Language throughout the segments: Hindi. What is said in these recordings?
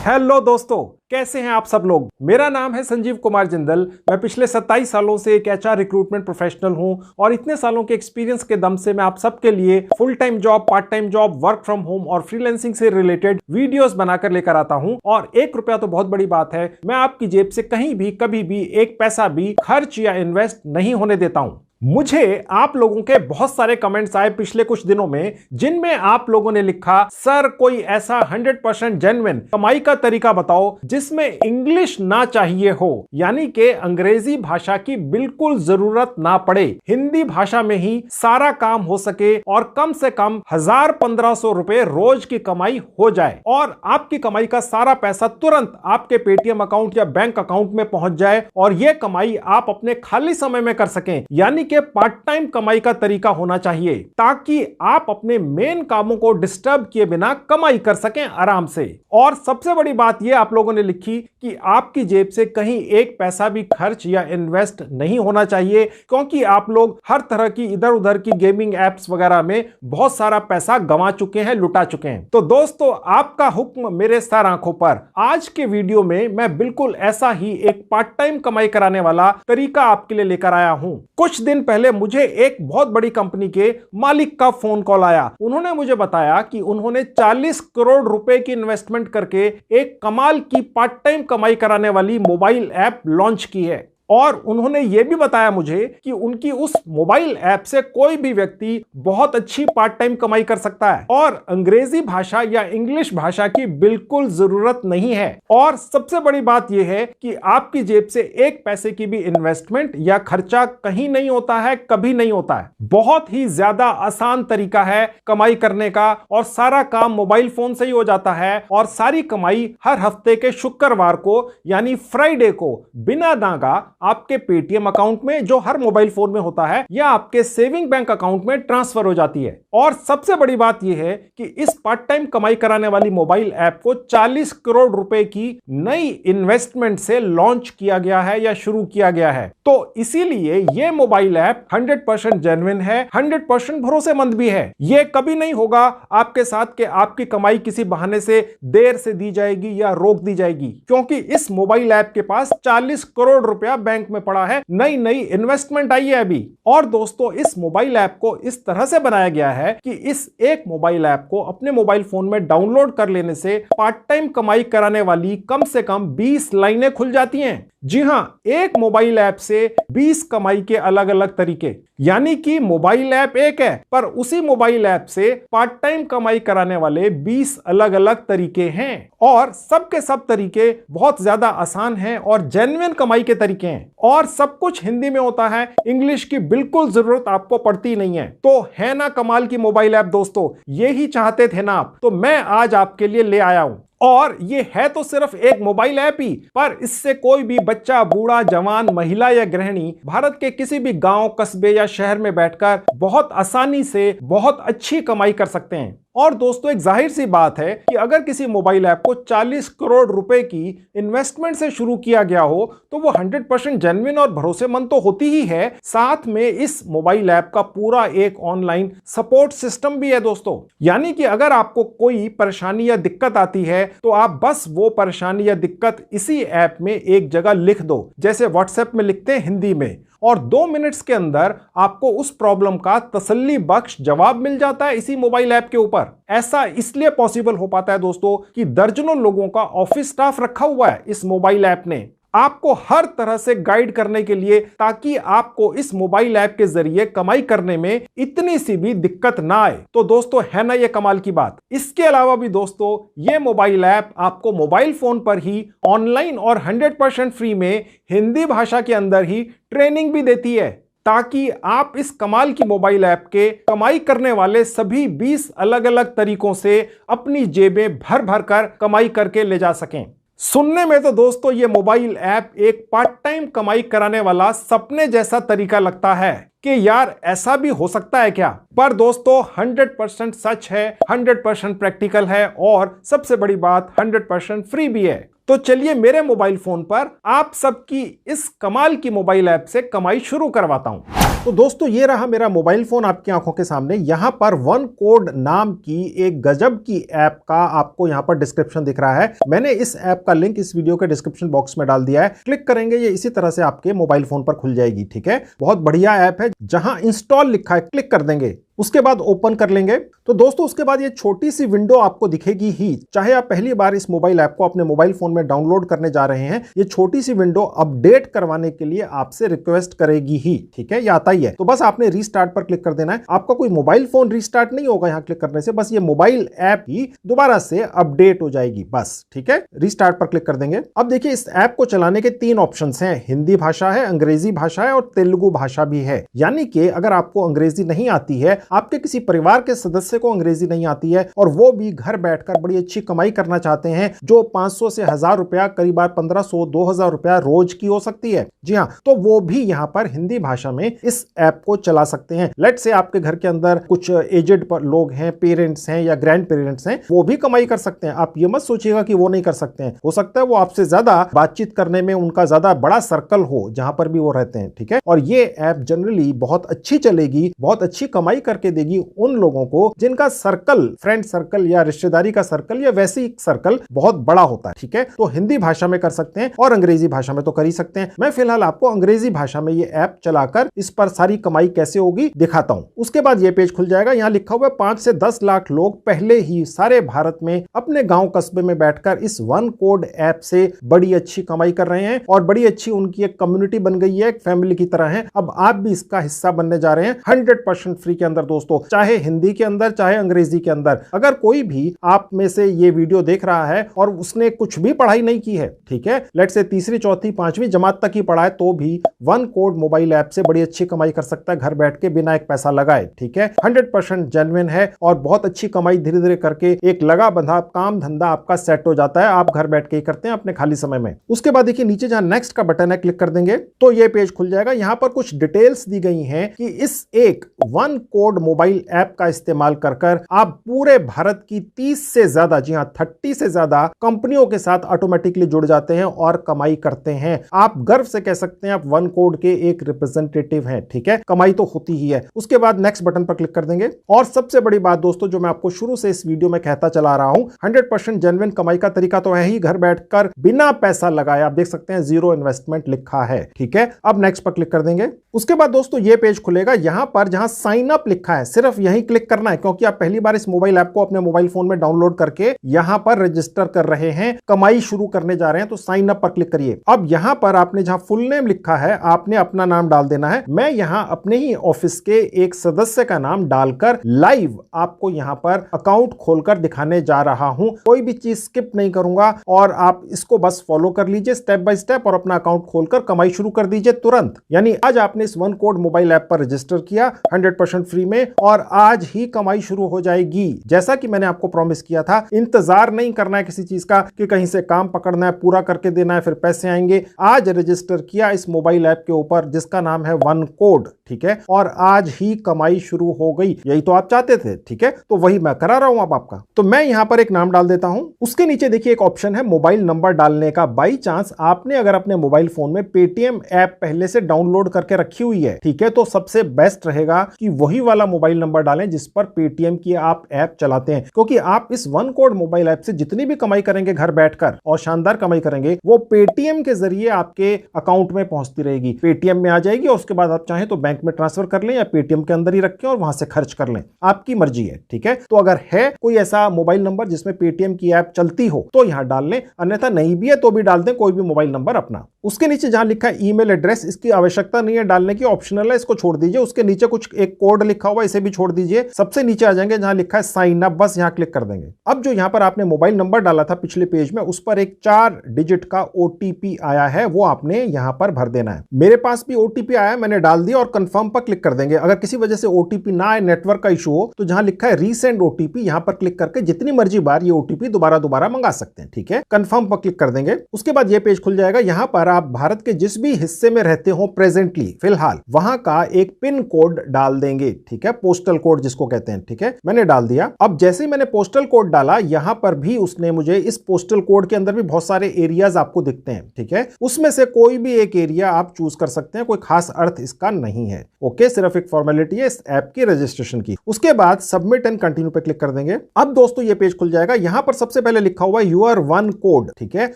हेलो दोस्तों, कैसे हैं आप सब लोग। मेरा नाम है संजीव कुमार जिंदल। मैं पिछले 27 सालों से एक एचआर रिक्रूटमेंट प्रोफेशनल हूं और इतने सालों के एक्सपीरियंस के दम से मैं आप सबके लिए full time job, part time job, work from home और फ्रीलांसिंग से रिलेटेड वीडियोस बनाकर लेकर आता हूं। और 1 रुपया तो बहुत बड़ी बात है, मैं आपकी जेब से कहीं भी कभी भी 1 पैसा भी खर्च या इन्वेस्ट नहीं होने देता हूं। मुझे आप लोगों के बहुत सारे कमेंट्स आए पिछले कुछ दिनों में, जिनमें आप लोगों ने लिखा, सर कोई ऐसा 100% जेन्युइन कमाई का तरीका बताओ जिसमें इंग्लिश ना चाहिए हो, यानी कि अंग्रेजी भाषा की बिल्कुल जरूरत ना पड़े, हिंदी भाषा में ही सारा काम हो सके और कम से कम 1000-1500 रुपए रोज की कमाई हो जाए और आपकी कमाई का सारा पैसा तुरंत आपके पेटीएम अकाउंट या बैंक अकाउंट में पहुंच जाए और यह कमाई आप अपने खाली समय में कर सकें। यानी के पार्ट टाइम कमाई का तरीका होना चाहिए ताकि आप अपने मेन कामों को डिस्टर्ब किए बिना कमाई कर सकें आराम से। और सबसे बड़ी बात यह आप लोगों ने लिखी कि आपकी जेब से कहीं 1 पैसा भी खर्च या इन्वेस्ट नहीं होना चाहिए, क्योंकि आप लोग हर तरह की इधर उधर की गेमिंग एप्स वगैरह में बहुत सारा पैसा गंवा चुके हैं, लुटा चुके हैं। तो दोस्तों, आपका हुक्म मेरे सर आंखों पर। आज के वीडियो में मैं बिल्कुल ऐसा ही एक पार्ट टाइम कमाई कराने वाला तरीका आपके लिए लेकर आया हूं। कुछ दिन पहले मुझे एक बहुत बड़ी कंपनी के मालिक का फोन कॉल आया। उन्होंने मुझे बताया कि उन्होंने 40 करोड़ रुपए की इन्वेस्टमेंट करके एक कमाल की पार्ट टाइम कमाई कराने वाली मोबाइल ऐप लॉन्च की है। और उन्होंने यह भी बताया मुझे कि उनकी उस मोबाइल ऐप से कोई भी व्यक्ति बहुत अच्छी पार्ट टाइम कमाई कर सकता है और अंग्रेजी भाषा या इंग्लिश भाषा की बिल्कुल जरूरत नहीं है। और सबसे बड़ी बात यह है कि आपकी जेब से 1 पैसे की भी इन्वेस्टमेंट या खर्चा कहीं नहीं होता है, कभी नहीं होता है। बहुत ही ज्यादा आसान तरीका है कमाई करने का और सारा काम मोबाइल फोन से ही हो जाता है। और सारी कमाई हर हफ्ते के शुक्रवार को यानी फ्राइडे को बिना दागा आपके पेटीएम अकाउंट में, जो हर मोबाइल फोन में होता है, या आपके सेविंग बैंक अकाउंट में ट्रांसफर हो जाती है। और सबसे बड़ी बात यह है कि इस पार्ट टाइम कमाई कराने वाली मोबाइल ऐप को 40 करोड़ रुपए की नई इन्वेस्टमेंट से लॉन्च किया गया है या शुरू किया गया है। तो इसीलिए यह मोबाइल ऐप 100% जेन्युइन है, 100% भरोसेमंद भी है। यह कभी नहीं होगा आपके साथ कि आपकी कमाई किसी बहाने से देर से दी जाएगी या रोक दी जाएगी, क्योंकि इस मोबाइल ऐप के पास 40 करोड़ रुपया बैंक में पड़ा है, नई नई इन्वेस्टमेंट आई है अभी। और दोस्तों, इस मोबाइल ऐप को इस तरह से बनाया गया है कि इस एक मोबाइल ऐप को अपने मोबाइल फोन में डाउनलोड कर लेने से पार्ट टाइम कमाई कराने वाली कम से कम 20 लाइनें खुल जाती हैं। जी हां, एक मोबाइल ऐप से 20 कमाई के अलग अलग तरीके। यानी कि मोबाइल ऐप एक है, पर उसी मोबाइल ऐप से पार्ट टाइम कमाई कराने वाले 20 अलग अलग तरीके हैं। और सबके सब तरीके बहुत ज्यादा आसान हैं और जेन्युइन कमाई के तरीके हैं। और सब कुछ हिंदी में होता है, इंग्लिश की बिल्कुल जरूरत आपको पड़ती नहीं है। तो है ना कमाल की मोबाइल ऐप दोस्तों, यही चाहते थे ना आप, तो मैं आज आपके लिए ले आया हूं। और ये है तो सिर्फ एक मोबाइल ऐप ही, पर इससे कोई भी बच्चा, बूढ़ा, जवान, महिला या गृहिणी भारत के किसी भी गांव, कस्बे या शहर में बैठकर बहुत आसानी से बहुत अच्छी कमाई कर सकते हैं। और दोस्तों, एक जाहिर सी बात है कि अगर किसी मोबाइल ऐप को 40 करोड़ रुपए की इन्वेस्टमेंट से शुरू किया गया हो तो वो 100% जेन्युइन और भरोसेमंद तो होती ही है, साथ में इस मोबाइल ऐप का पूरा एक ऑनलाइन सपोर्ट सिस्टम भी है दोस्तों। यानी कि अगर आपको कोई परेशानी या दिक्कत आती है तो आप बस वो परेशानी या दिक्कत इसी ऐप में एक जगह लिख दो, जैसे व्हाट्सएप में लिखते हैं हिंदी में, और 2 मिनट्स के अंदर आपको उस प्रॉब्लम का तसल्ली बख्श जवाब मिल जाता है इसी मोबाइल ऐप के ऊपर। ऐसा इसलिए पॉसिबल हो पाता है दोस्तों कि दर्जनों लोगों का ऑफिस स्टाफ रखा हुआ है इस मोबाइल ऐप ने आपको हर तरह से गाइड करने के लिए, ताकि आपको इस मोबाइल ऐप के जरिए कमाई करने में इतनी सी भी दिक्कत ना आए। तो दोस्तों, है ना ये कमाल की बात। इसके अलावा भी दोस्तों, ये मोबाइल ऐप आपको मोबाइल फोन पर ही ऑनलाइन और 100% फ्री में हिंदी भाषा के अंदर ही ट्रेनिंग भी देती है, ताकि आप इस कमाल की मोबाइल ऐप के कमाई करने वाले सभी 20 अलग अलग तरीकों से अपनी जेबें भर भर कर कमाई करके ले जा सकें। सुनने में तो दोस्तों ये मोबाइल ऐप एक पार्ट टाइम कमाई कराने वाला सपने जैसा तरीका लगता है कि यार ऐसा भी हो सकता है क्या। पर दोस्तों 100% सच है, 100% प्रैक्टिकल है और सबसे बड़ी बात 100% फ्री भी है। तो चलिए मेरे मोबाइल फोन पर आप सबकी इस कमाल की मोबाइल ऐप से कमाई शुरू करवाता हूं। तो दोस्तों ये रहा मेरा मोबाइल फोन आपकी आंखों के सामने। यहां पर वन कोड नाम की एक गजब की ऐप का आपको यहां पर डिस्क्रिप्शन दिख रहा है। मैंने इस ऐप का लिंक इस वीडियो के डिस्क्रिप्शन बॉक्स में डाल दिया है। क्लिक करेंगे ये इसी तरह से आपके मोबाइल फोन पर खुल जाएगी। ठीक है, बहुत बढ़िया ऐप है। जहां इंस्टॉल लिखा है क्लिक कर देंगे, उसके बाद ओपन कर लेंगे। तो दोस्तों उसके बाद ये छोटी सी विंडो आपको दिखेगी ही। चाहे आप पहली बार इस मोबाइल ऐप को अपने मोबाइल फोन में डाउनलोड करने जा रहे हैं, ये छोटी सी विंडो अपडेट करवाने के लिए आपसे रिक्वेस्ट करेगी ही। ठीक है, ये आता ही है। तो बस आपने रीस्टार्ट पर क्लिक कर देना है। आपका कोई मोबाइल फोन रीस्टार्ट नहीं होगा यहां क्लिक करने से, बस ये मोबाइल ऐप ही दोबारा से अपडेट हो जाएगी बस। ठीक है, रीस्टार्ट पर क्लिक कर देंगे। अब देखिए इस ऐप को चलाने के 3 ऑप्शंस हैं। हिंदी भाषा है, अंग्रेजी भाषा है और तेलुगु भाषा भी है। यानी कि अगर आपको अंग्रेजी नहीं आती है, आपके किसी परिवार के सदस्य को अंग्रेजी नहीं आती है और वो भी घर बैठकर बड़ी अच्छी कमाई करना चाहते हैं, जो 500 से 1000 रुपया, करीब 1500 2000 रुपया रोज की हो सकती है। जी हाँ, तो वो भी यहां पर हिंदी भाषा में इस ऐप को चला सकते हैं। लेट से आपके घर के अंदर कुछ एजेड लोग हैं, पेरेंट्स हैं या ग्रैंड पेरेंट्स हैं, वो भी कमाई कर सकते हैं। आप ये मत सोचिएगा कि वो नहीं कर सकते हैं। हो सकता है वो आपसे ज्यादा बातचीत करने में उनका ज्यादा बड़ा सर्कल हो जहां पर भी वो रहते हैं। ठीक है, और ये ऐप जनरली बहुत अच्छी चलेगी, बहुत अच्छी कमाई करके देगी उन लोगों को जिनका सर्कल, फ्रेंड सर्कल या रिश्तेदारी का सर्कल या वैसी सर्कल बहुत बड़ा होता है। ठीक है, तो हिंदी भाषा में कर सकते हैं और अंग्रेजी भाषा में तो कर ही सकते हैं। मैं फिलहाल आपको अंग्रेजी भाषा में ये ऐप चलाकर इस पर सारी कमाई कैसे होगी दिखाता हूं। उसके बाद ये पेज खुल जाएगा। यहां लिखा हुआ है 5 से 10 लाख लोग पहले ही सारे भारत में अपने गांव कस्बे में बैठकर इस वन कोड ऐप से बड़ी अच्छी कमाई कर रहे हैं और बड़ी अच्छी उनकी एक कम्युनिटी बन गई है, एक फैमिली की तरह है। अब आप भी इसका हिस्सा बनने जा रहे हैं 100% फ्री के अंदर दोस्तों, चाहे हिंदी के अंदर चाहे अंग्रेजी के अंदर। अगर कोई भी आप में से ये वीडियो देख रहा है और उसने कुछ भी पढ़ाई नहीं की है, ठीक है, लेट से तीसरी चौथी पांचवी जमात तक ही पढ़ा है, तो भी वन कोड मोबाइल ऐप से बड़ी अच्छी कमाई कर सकता है घर बैठ के बिना एक पैसा लगाए। ठीक है, 100% जेन्युइन है और बहुत अच्छी कमाई धीरे धीरे करके एक लगा बंधा काम धंधा आपका सेट हो जाता है। आप घर बैठ के ही करते हैं अपने खाली समय में। उसके बाद देखिए नीचे जहां नेक्स्ट का बटन है क्लिक कर देंगे तो ये पेज खुल जाएगा। यहां पर कुछ डिटेल्स दी गई हैं कि इस एक वन कोड मोबाइल ऐप का इस्तेमाल कर आप पूरे भारत की 30 से ज्यादा, जी हां 30 से ज्यादा कंपनियों के साथ ऑटोमेटिकली जुड़ जाते हैं और कमाई करते हैं। आप गर्व से कह सकते हैं आप वन कोड के एक रिप्रेजेंटेटिव हैं। ठीक है, कमाई तो होती ही है। उसके बाद नेक्स्ट बटन पर क्लिक कर देंगे। और सबसे बड़ी बात दोस्तों जो मैं आपको शुरू से इस वीडियो में कहता चला रहा हूं, 100% जेन्युइन कमाई का तरीका तो है ही, घर बैठकर बिना पैसा लगाए। आप देख सकते हैं 0 इन्वेस्टमेंट लिखा है। ठीक है, अब नेक्स्ट पर क्लिक कर देंगे। उसके बाद दोस्तों ये पेज खुलेगा। यहां पर जहां साइन अप लिखा है सिर्फ यहीं क्लिक करना है, क्योंकि आप पहली बार इस मोबाइल ऐप को अपने मोबाइल फोन में डाउनलोड करके यहां पर रजिस्टर कर रहे हैं, कमाई शुरू करने जा रहे हैं, तो साइन अप पर क्लिक करिए। अब यहां पर आपने जहां फुल नेम लिखा है आपने अपना नाम डाल देना है। मैं यहां अपने ही ऑफिस के एक सदस्य का नाम डालकर लाइव आपको यहां पर अकाउंट खोलकर दिखाने जा रहा हूं। कोई भी चीज स्किप नहीं करूंगा और आप इसको बस फॉलो कर लीजिए स्टेप बाय स्टेप और अपना अकाउंट खोलकर कमाई शुरू कर दीजिए तुरंत। यानी आज आपने इस वन कोड मोबाइल ऐप पर रजिस्टर किया 100% फ्री में और आज ही कमाई शुरू हो जाएगी। जैसा कि मैंने आपको प्रॉमिस किया था, इंतजार नहीं करना है किसी चीज का कि कहीं से काम पकड़ना है, पूरा करके देना है फिर पैसे आएंगे। आज रजिस्टर किया इस मोबाइल ऐप के ऊपर जिसका नाम है वन कोड। ठीक है, और आज ही कमाई शुरू हो गई। यही तो आप चाहते थे। ठीक है, तो वही मैं करा रहा हूं अब आपका। तो मैं यहां पर एक नाम डाल देता हूं। उसके नीचे देखिए एक ऑप्शन है मोबाइल नंबर डालने का। बाई चांस आपने अगर अपने मोबाइल फोन में पेटीएम ऐप पहले से डाउनलोड करके रखी हुई है, ठीक है, तो सबसे बेस्ट रहेगा कि वही वाला मोबाइल नंबर डालें जिस पर पेटीएम की आप ऐप चलाते हैं, क्योंकि आप इस वन कोड मोबाइल ऐप से जितनी भी कमाई करेंगे घर बैठकर और शानदार कमाई करेंगे, वो पेटीएम के जरिए आपके अकाउंट में पहुंचती रहेगी, पेटीएम में आ जाएगी और उसके बाद आप चाहें तो बैंक में ट्रांसफर कर लें या पेटीएम के अंदर ही रखें और वहां से खर्च कर लें, आपकी मर्जी है। ठीक है, तो अगर है कोई ऐसा मोबाइल नंबर जिसमें पेटीएम की ऐप चलती हो तो यहां डाल लें, अन्यथा नहीं भी है तो भी डाल दें कोई भी मोबाइल नंबर अपना। उसके नीचे जहां लिखा है ईमेल एड्रेस, इसकी आवश्यकता नहीं है डालने की, ऑप्शनल है, इसको छोड़ दीजिए। उसके नीचे कुछ एक कोड लिखा हुआ, इसे भी छोड़ दीजिए। सबसे नीचे आ जाएंगे जहां लिखा है साइन अप, बस यहां क्लिक कर देंगे। अब जो यहां पर आपने मोबाइल नंबर डाला था पिछले पेज में, उस पर एक 4 डिजिट का ओटीपी आया है, वो आपने यहां पर भर देना है। मेरे पास भी ओटीपी आया, मैंने डाल दिया और कंफर्म पर क्लिक कर देंगे। अगर किसी वजह से ओटीपी ना आए, नेटवर्क का इशू हो, तो जहां लिखा है रीसेंड ओटीपी, यहां पर क्लिक करके जितनी मर्जी बार ये ओटीपी दोबारा मंगा सकते हैं। ठीक है, कंफर्म पर क्लिक कर देंगे। उसके बाद ये पेज खुल जाएगा। यहां पर आप भारत के जिस भी हिस्से में रहते हो प्रेजेंटली फिलहाल, वहां का एक पिन कोड डाल देंगे, ठीक है, पोस्टल कोड जिसको कहते हैं, ठीक है, मैंने डाल दिया। अब जैसे ही मैंने पोस्टल कोड डाला, यहां पर भी उसने मुझे इस पोस्टल कोड के अंदर भी बहुत सारे एरियाज आपको दिखते हैं, ठीक है, उसमें से कोई भी एक एरिया आप चूज कर सकते हैं, कोई खास अर्थ इसका नहीं है। ओके, सिर्फ एक फॉर्मेलिटी है इस ऐप की रजिस्ट्रेशन की। उसके बाद सबमिट एंड कंटिन्यू पे क्लिक कर देंगे। अब दोस्तों ये पेज खुल जाएगा। यहां पर सबसे पहले लिखा हुआ है यूर वन कोड, ठीक है,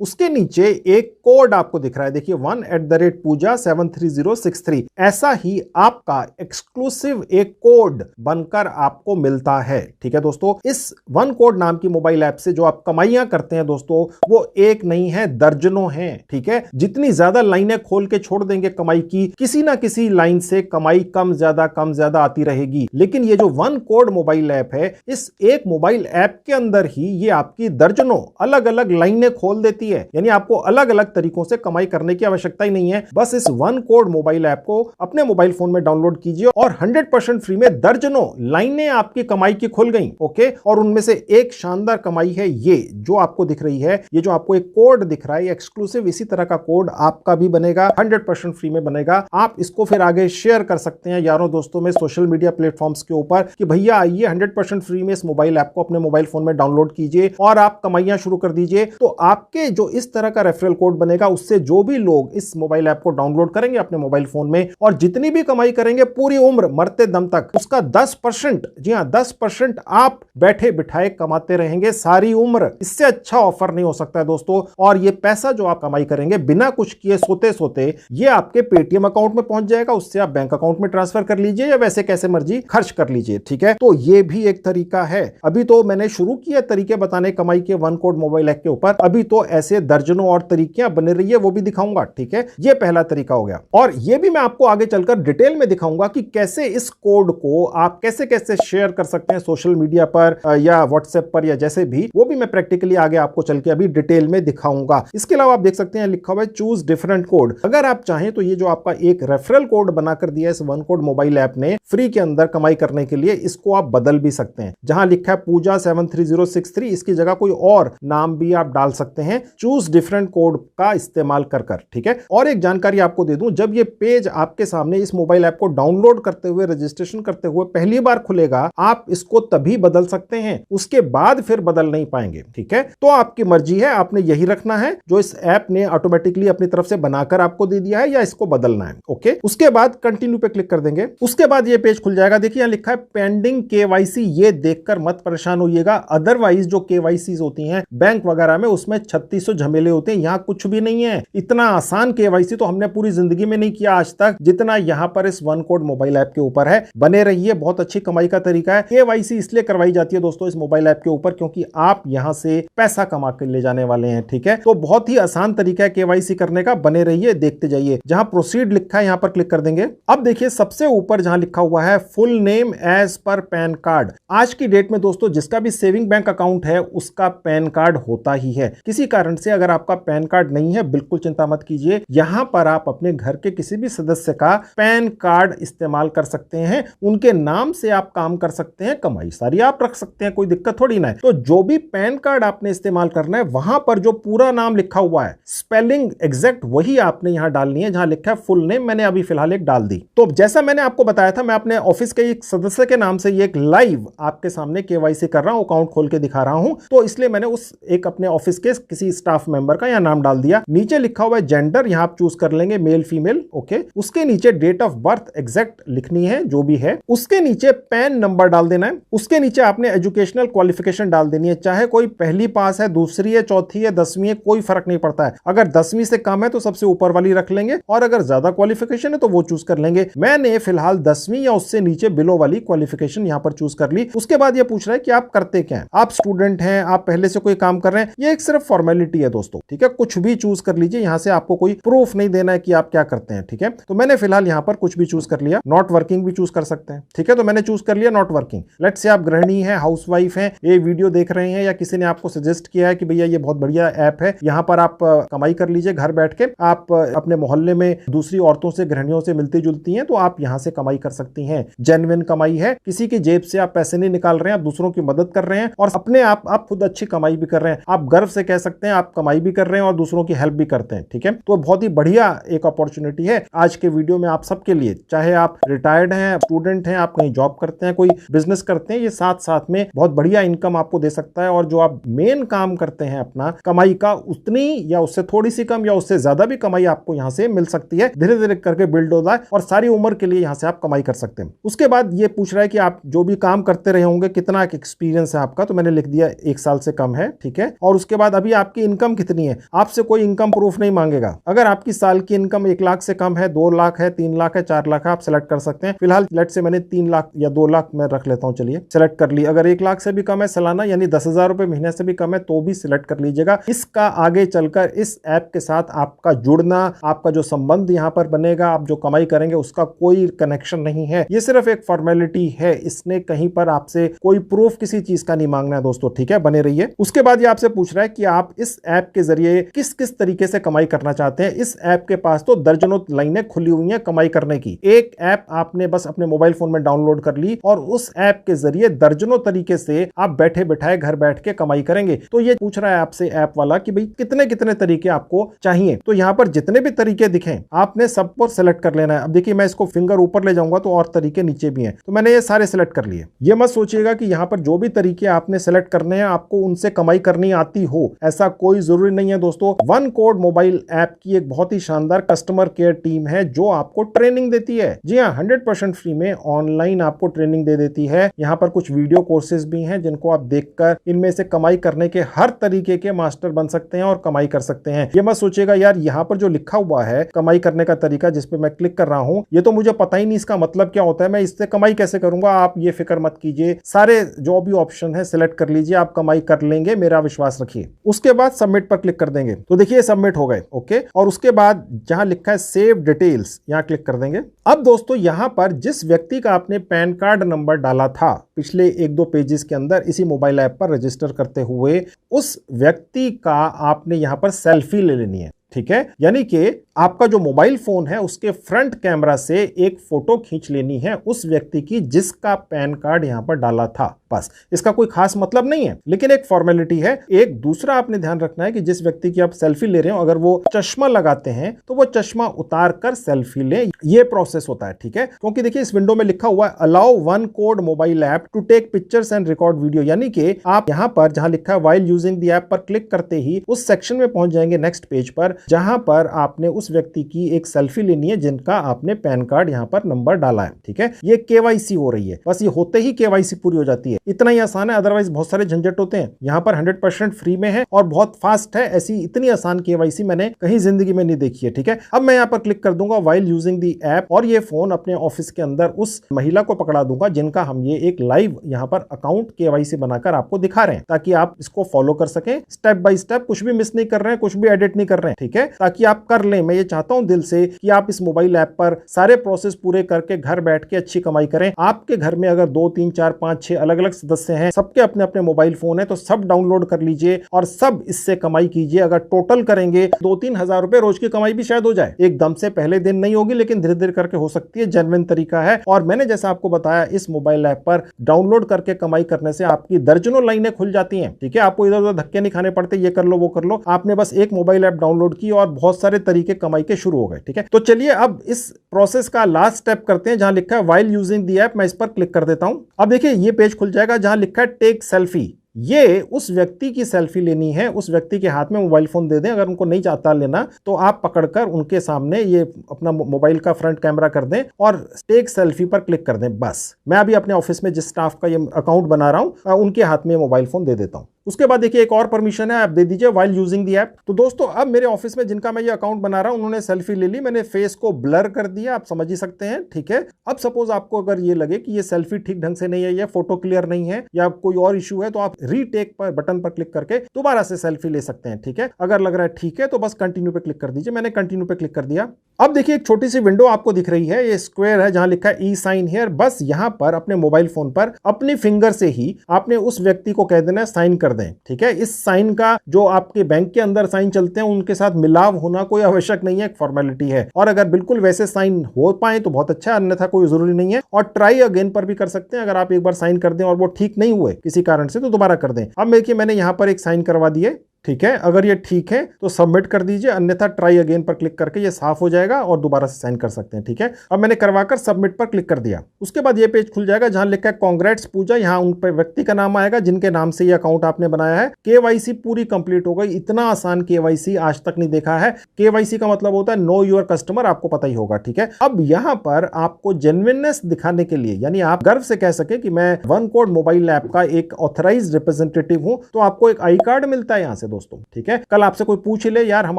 उसके नीचे एक कोड आपको दिख रहा है, देखिए 1@pooja73063। ऐसा ही आपका एक्सक्लूसिव एक कोड बनकर आपको मिलता है, ठीक है दोस्तों। इस वन कोड नाम की मोबाइल ऐप से जो आप कमाइयां करते हैं दोस्तों, वो एक नहीं है, दर्जनों हैं, ठीक है। जितनी ज्यादा लाइनें खोल के छोड़ देंगे कमाई की, किसी ना किसी लाइन से कमाई कम ज्यादा आती रहेगी। लेकिन ये जो वन कोड मोबाइल ऐप है, इस एक मोबाइल ऐप के अंदर ही ये आपकी दर्जनों अलग अलग लाइनें खोल देती है। यानी आपको अलग अलग तरीकों से कमाई करने की आवश्यकता ही नहीं है। बस इस वन कोड मोबाइल ऐप को अपने मोबाइल फोन में डाउनलोड कीजिए और 100% फ्री में दर्जनों लाइनें आपकी कमाई की खुल गई। ओके, और उनमें से एक शानदार कमाई है ये जो आपको दिख रही है, ये जो आपको एक कोड दिख रहा है एक्सक्लूसिव, इसी तरह का कोड आपका भी बनेगा, 100% फ्री में बनेगा। आप इसको फिर आगे शेयर कर सकते हैं यारों दोस्तों में, सोशल मीडिया प्लेटफॉर्म्स के ऊपर कि भैया आइए 100% फ्री में इस मोबाइल ऐप को अपने मोबाइल फोन में डाउनलोड कीजिए और आप कमाइयां शुरू कर दीजिए। तो आपके जो इस तरह का रेफरल कोड बनेगा, उससे जो भी लोग इस मोबाइल ऐप को डाउनलोड करेंगे अपने मोबाइल फोन में और जितनी भी कमाई करेंगे पूरी उम्र मरते दम तक, उसका 10%, जी हां 10% आप बैठे बिठाए कमाते रहेंगे सारी उम्र। इससे अच्छा ऑफर नहीं हो सकता है दोस्तों। और ये पैसा जो आप कमाई करेंगे बिना कुछ किए सोते सोते, ये आपके पेटीएम अकाउंट में पहुंच जाएगा, उससे आप बैंक अकाउंट में ट्रांसफर कर लीजिए या वैसे कैसे मर्जी खर्च कर लीजिए, ठीक है। तो ये भी एक तरीका है। अभी तो मैंने शुरू किया तरीके बताने कमाई के वन कोड मोबाइल ऐप के ऊपर, अभी तो ऐसे दर्जनों और तरीके बने रही है, वो भी दिखाऊंगा, ठीक है। ये पहला तरीका हो गया और ये भी मैं आपको आगे चलकर डिटेल में दिखाऊंगा कि कैसे इस कोड को आप कैसे कैसे शेयर कर सकते हैं सोशल मीडिया पर या व्हाट्सएप पर या जैसे भी, वो भी मैं प्रैक्टिकली आगे आपको चल के अभी डिटेल में दिखाऊंगा। इसके अलावा आप देख सकते हैं लिखा हुआ है चूज डिफरेंट कोड। अगर आप चाहें तो ये जो आपका एक रेफरल कोड बनाकर दिया है इस वन कोड मोबाइल ऐप ने फ्री के अंदर कमाई करने के लिए, इसको आप बदल भी सकते हैं। जहां लिखा है pooja73063, इसकी जगह कोई और नाम भी आप डाल सकते हैं चूज डिफरेंट कोड का इस्तेमाल कर, ठीक है। और एक जानकारी आपको दे दूं, जब ये पेज आपके सामने इस मोबाइल ऐप को डाउनलोड करते हुए रजिस्ट्रेशन करते हुए पहली बार खुलेगा, आप इसको तभी बदल सकते हैं, उसके बाद फिर बदल नहीं पाएंगे, ठीक है। तो आपकी मर्जी है, आपने यही रखना है जो इस ऐप ने ऑटोमेटिकली अपनी तरफ से बनाकर आपको दे दिया है, या इसको बदलना है। ओके, उसके बाद कंटिन्यू पे क्लिक कर देंगे। उसके बाद ये पेज खुल जाएगा। देखिए यहां लिखा है पेंडिंग केवाईसी, ये देखकर मत परेशान होइएगा। अदरवाइज जो केवाईसी होती हैं बैंक वगैरह में, उसमें 3600 झमेले होते हैं। यहां कुछ भी नहीं है। इतना आसान केवाईसी तो हमने पूरी जिंदगी में नहीं किया आज तक, जितना यहां पर इस वन कोड मोबाइल ऐप के ऊपर है। बने रहिए, बहुत अच्छी कमाई का तरीका है। केवाईसी इसलिए करवाई जाती है दोस्तों इस मोबाइल ऐप के ऊपर क्योंकि आप यहां से पैसा कमा कर ले जाने वाले हैं, ठीक है। तो बहुत ही आसान तरीका है केवाईसी करने का। बने रहिए, देखते जाइए। जहां प्रोसीड लिखा है यहां पर क्लिक कर देंगे। अब देखिए सबसे ऊपर जहां लिखा हुआ है full name as per PAN card. आज की डेट में दोस्तों जिसका भी सेविंग बैंक अकाउंट है उसका पैन कार्ड होता ही है। किसी कारण से अगर आपका पैन कार्ड नहीं है, बिल्कुल चिंता मत कीजिए, यहां पर आप अपने घर के किसी भी सदस्य का पैन कार्ड इस्तेमाल कर सकते हैं। उनके नाम से आप काम कर सकते हैं, कमाई सारी आप रख सकते हैं, कोई दिक्कत थोड़ी ना है। तो जो भी पैन कार्ड आपने इस्तेमाल करना है, वहां पर जो पूरा नाम लिखा हुआ है, स्पेलिंग एग्जैक्ट वही आपने यहां डालनी है। जहां लिखा है फुल नेम, मैंने अभी फिलहाल एक डाल दी। तो जैसा मैंने आपको बताया था, मैं अपने ऑफिस के एक सदस्य के नाम से ये एक लाइव आपके सामने केवाईसी कर रहा हूं, अकाउंट खोल के दिखा रहा हूं। तो इसलिए मैंने उस एक अपने ऑफिस के किसी स्टाफ मेंबर का यहां नाम डाल दिया। नीचे लिखा हुआ है जेंडर, यहां आप चूज कर लेंगे मेल फीमेल। ओके, उसके नीचे डेट ऑफ बर्थ एग्जैक्ट लिखनी है जो भी है। उसके नीचे पैन नंबर डाल देना है। उसके नीचे आपने एजुकेशनल क्वालिफिकेशन डाल देनी है, चाहे कोई पहली पास है, दूसरी है, चौथी है, 10वीं है, कोई फर्क नहीं पड़ता है। अगर 10वीं से कम है तो सबसे ऊपर वाली रख लेंगे, और अगर ज्यादा क्वालिफिकेशन है तो वो चूज कर लेंगे। मैंने फिलहाल 10वीं या उससे नीचे बिलो वाली क्वालिफिकेशन यहां पर चूज कर ली। उसके बाद ये पूछ रहा है कि आप करते क्या हैं, आप स्टूडेंट हैं, आप पहले से कोई काम कर रहे हैं, ये एक सिर्फ फॉर्मेलिटी है दोस्तों, ठीक है। कुछ भी चूज कर लीजिए, यहां से आपको कोई प्रूफ नहीं देना है कि आप क्या करते हैं, ठीक है। तो मैंने फिलहाल यहां पर कुछ भी चूज कर लिया। नॉट वर्किंग भी चूज कर सकते हैं, ठीक है। तो मैंने चूज कर लिया नॉट वर्किंग। लेट्स से आप गृहिणी हैं, हाउसवाइफ हैं, ये वीडियो देख रहे हैं, या किसी ने आपको सजेस्ट किया है कि भैया ये बहुत बढ़िया ऐप है, यहां पर आप कमाई कर लीजिए घर बैठ के। आप अपने मोहल्ले में दूसरी औरतों से, गृहिणियों से मिलती जुलती हैं, तो आप यहां से कमाई कर सकती हैं। जेन्युइन कमाई है, किसी की जेब से आप पैसे नहीं निकाल रहे हैं, आप दूसरों की मदद कर रहे हैं और अपने आप खुद अच्छी कमाई भी कर रहे हैं। आप गर्व से कह सकते हैं आप कमाई भी कर रहे हैं और दूसरों की हेल्प भी करते हैं। हैं, ठीक है। तो बहुत ही बढ़िया एक अपॉर्चुनिटी है आज के वीडियो में आप सबके लिए, चाहे आप रिटायर्ड हैं, स्टूडेंट हैं, आप कहीं जॉब करते हैं, कोई बिजनेस करते हैं, ये साथ साथ में बहुत बढ़िया इनकम आपको दे सकता है। और जो आप मेन काम करते हैं अपना कमाई का, उतनी या उससे थोड़ी सी कम या उससे ज्यादा भी कमाई आपको यहां से मिल सकती है, धीरे धीरे करके बिल्ड होता है और सारी उम्र के लिए यहां से आप कमाई कर सकते हैं। उसके बाद ये पूछ रहा है कि आप जो भी काम करते रहे होंगे कितना एक्सपीरियंस है आपका, तो मैंने लिख दिया 1 साल से कम है, ठीक है। और उसके बाद अभी आपकी इनकम कितनी है, आपसे कोई इनकम प्रूफ नहीं मांगेगा। अगर आपकी साल की इनकम 1 लाख से कम है, 2 लाख है, 3 लाख है, 4 लाख है, आप सेलेक्ट कर सकते हैं। फिलहाल लेट से मैंने 3 लाख या 2 लाख मैं रख लेता हूं, चलिए सेलेक्ट कर ली। अगर 1 लाख से भी कम है सालाना, यानी 10,000 रुपए महीने से भी कम है, तो भी सिलेक्ट कर लीजिएगा। इसका आगे चलकर इस ऐप के साथ आपका जुड़ना, आपका जो संबंध यहां पर बनेगा, आप जो कमाई करेंगे उसका कोई कनेक्शन नहीं है, ये सिर्फ एक फॉर्मेलिटी है। इसने कहीं पर आपसे कोई प्रूफ किसी चीज का नहीं मांगना है दोस्तों, ठीक है, बने रहिए। उसके बाद ये आपसे पूछ रहा है कि आप इस ऐप के जरिए किस किस तरीके से कमाई करना चाहते हैं। इस ऐप के पास तो दर्जनों लाइनें खुली हुई हैं कमाई करने की। एक ऐप आपने बस अपने मोबाइल फोन में डाउनलोड कर ली और उस ऐप के जरिए दर्जनों तरीके से आप बैठे बैठाए घर बैठ के कमाई करेंगे। तो ये पूछ रहा है आपसे ऐप वाला कि भाई कितने कितने तरीके आपको चाहिए। तो यहां पर जितने भी तरीके दिखें आपने सब पर सेलेक्ट कर लेना है। अब देखिए मैं इसको फिंगर ऊपर ले जाऊंगा तो और तरीके नीचे भी हैं, तो मैंने ये सारे सेलेक्ट कर लिए। ये मत सोचिएगा कि यहां पर जो भी तरीके आपने सेलेक्ट करने हैं आपको उनसे कमाई करनी आती हो, ऐसा कोई जरूरी नहीं है दोस्तों। वन कोड मोबाइल ऐप की एक बहुत ही शानदार कस्टमर केयर टीम है जो आपको ट्रेनिंग देती है। जी हाँ, 100% फ्री में ऑनलाइन आपको ट्रेनिंग दे देती है। यहाँ पर कुछ वीडियो कोर्सेज भी हैं जिनको आप देखकर इनमें से कमाई करने के हर तरीके के मास्टर बन सकते हैं और कमाई कर सकते हैं। ये मत सोचिएगा यार यहाँ पर जो लिखा हुआ है कमाई करने का तरीका जिस पे मैं क्लिक कर रहा हूं, ये तो मुझे पता ही नहीं इसका मतलब क्या होता है, मैं इससे कमाई कैसे करूंगा। आप ये फिक्र मत कीजिए, सारे जो भी ऑप्शन है सिलेक्ट कर लीजिए, आप कमाई कर लेंगे, मेरा विश्वास रखिए। उसके बाद सबमिट पर क्लिक कर देंगे तो देखिए सबमिट हो गए, ओके। और उसके बाद जहां लिखा है सेव डिटेल्स, यहां क्लिक कर देंगे। अब दोस्तों यहां पर जिस व्यक्ति का आपने पैन कार्ड नंबर डाला था पिछले 1-2 पेजेस के अंदर इसी मोबाइल ऐप पर रजिस्टर करते हुए, उस व्यक्ति का आपने यहां पर सेल्फी ले लेनी है, ठीक है। यानी कि आपका जो मोबाइल फोन है उसके फ्रंट कैमरा से एक फोटो खींच लेनी है उस व्यक्ति की जिसका पैन कार्ड यहां पर डाला था। बस, इसका कोई खास मतलब नहीं है, लेकिन एक फॉर्मेलिटी है। एक दूसरा आपने ध्यान रखना है कि जिस व्यक्ति की आप सेल्फी ले रहे हो अगर वो चश्मा लगाते हैं तो वो चश्मा उतार कर सेल्फी ले, ये प्रोसेस होता है, ठीक है। क्योंकि देखिए इस विंडो में लिखा हुआ है allow one code mobile app to take pictures and record video, यानी कि आप यहां पर जहां लिखा है व्हाइल यूजिंग द ऐप पर क्लिक करते ही उस सेक्शन में पहुंच जाएंगे नेक्स्ट पेज पर, जहां पर आपने उस व्यक्ति की एक सेल्फी लेनी है जिनका आपने पैन कार्ड यहां पर नंबर डाला है, ठीक है। ये केवाईसी हो रही है, बस ये होते ही केवाईसी पूरी हो जाती है। इतना ही आसान है, अदरवाइज बहुत सारे झंझट होते हैं। यहां पर 100% फ्री में है और बहुत फास्ट है। ऐसी इतनी आसान केवाईसी मैंने कहीं जिंदगी में नहीं देखी है, ठीक है। अब मैं यहां पर क्लिक कर दूंगा व्हाइल यूजिंग द ऐप और ये फोन अपने ऑफिस के अंदर उस महिला को पकड़ा दूंगा जिनका हम ये एक लाइव यहां पर अकाउंट केवाईसी बनाकर आपको दिखा रहे हैं, ताकि आप इसको फॉलो कर सकें स्टेप बाय स्टेप, कुछ भी मिस नहीं कर रहे हैं, कुछ भी एडिट नहीं कर रहे हैं, ठीक है, ताकि आप कर लें। मैं ये चाहता हूं दिल से कि आप इस मोबाइल ऐप पर सारे प्रोसेस पूरे करके घर बैठ के अच्छी कमाई करें। आपके घर में अगर 2, 3, 4, 5, 6 अलग अलग सदस्य हैं, सबके अपने अपने मोबाइल फोन है, तो सब डाउनलोड कर लीजिए और सब इससे कमाई कीजिए। अगर टोटल करेंगे 2-3 हजार रुपए रोज की कमाई भी शायद हो जाए। एकदम से पहले दिन नहीं होगी, लेकिन धीरे धीरे करके हो सकती है। जेन्युइन तरीका है और मैंने जैसा आपको बताया इस मोबाइल ऐप पर डाउनलोड करके कमाई करने से आपकी दर्जनों लाइनें खुल जाती हैं, ठीक है। आपको इधर उधर धक्के नहीं खाने पड़ते, ये कर लो वो कर लो। आपने बस एक मोबाइल ऐप डाउनलोड की और बहुत सारे तरीके कमाई के शुरू हो गए, ठीक है। तो चलिए अब इस प्रोसेस का लास्ट स्टेप करते हैं, जहां लिखा है व्हाइल यूजिंग द ऐप। मैं इस पर क्लिक कर देता हूं। अब देखिए ये पेज खुल जाएगा जहां लिखा है टेक सेल्फी। ये उस व्यक्ति की सेल्फी लेनी है, उस व्यक्ति के हाथ में मोबाइल फोन दे दें। अगर उनको नहीं चाहता लेना तो आप पकड़कर उनके सामने ये अपना मोबाइल का फ्रंट कैमरा कर दें और टेक सेल्फी पर क्लिक कर दें। बस मैं अभी अपने ऑफिस में जिस स्टाफ का ये अकाउंट बना रहा हूं उनके हाथ में मोबाइल फोन दे देता हूं। उसके बाद देखिए एक और परमिशन है, आप दे दीजिए व्हाइल यूजिंग द ऐप। तो दोस्तों अब मेरे ऑफिस में जिनका मैं ये अकाउंट बना रहा हूं उन्होंने सेल्फी ले ली, मैंने फेस को ब्लर कर दिया, आप समझ ही सकते हैं, ठीक है। अब सपोज आपको अगर ये लगे कि ये सेल्फी ठीक ढंग से नहीं है, ये फोटो क्लियर नहीं है या कोई और इशू है, तो आप रीटेक पर बटन पर क्लिक करके दोबारा से सेल्फी ले सकते हैं, ठीक है। अगर लग रहा है ठीक है तो बस कंटिन्यू पे क्लिक कर दीजिए। मैंने कंटिन्यू पे क्लिक कर दिया। अब देखिए एक छोटी सी विंडो आपको दिख रही है, ये स्क्वायर है जहां लिखा है ई साइन हियर। बस यहां पर अपने मोबाइल फोन पर अपनी फिंगर से ही आपने उस व्यक्ति को कह देना है साइन कर दें, ठीक है। इस साइन का जो आपके बैंक के अंदर साइन चलते हैं उनके साथ मिलाव होना कोई आवश्यक नहीं है, एक फॉर्मेलिटी है। और अगर बिल्कुल वैसे साइन हो पाए तो बहुत अच्छा, अन्यथा कोई जरूरी नहीं है। और ट्राई अगेन पर भी कर सकते हैं, अगर आप एक बार साइन कर दें और वो ठीक नहीं हुए किसी कारण से तो दोबारा कर दें। अब देखिए मैंने यहां पर एक साइन करवा दिए, ठीक है, अगर ये ठीक है तो सबमिट कर दीजिए, अन्यथा ट्राई अगेन पर क्लिक करके ये साफ हो जाएगा और दोबारा से साइन कर सकते हैं। ठीक है, अब मैंने करवाकर सबमिट पर क्लिक कर दिया। उसके बाद ये पेज खुल जाएगा जहां लिखा है कांग्रेट्स पूजा। यहां उन पर व्यक्ति का नाम आएगा जिनके नाम से ये अकाउंट आपने बनाया है। केवाईसी पूरी कंप्लीट हो गई। इतना आसान केवाईसी आज तक नहीं देखा है। केवाईसी का मतलब होता है नो योर कस्टमर, आपको पता ही होगा। ठीक है, अब यहां पर आपको जेन्युइननेस दिखाने के लिए, यानी आप गर्व से कह सके कि मैं वन कोड मोबाइल ऐप का एक ऑथराइज्ड रिप्रेजेंटेटिव हूं, तो आपको एक आई कार्ड मिलता है यहां से दोस्तों। ठीक है, कल आपसे कोई पूछ ले यार हम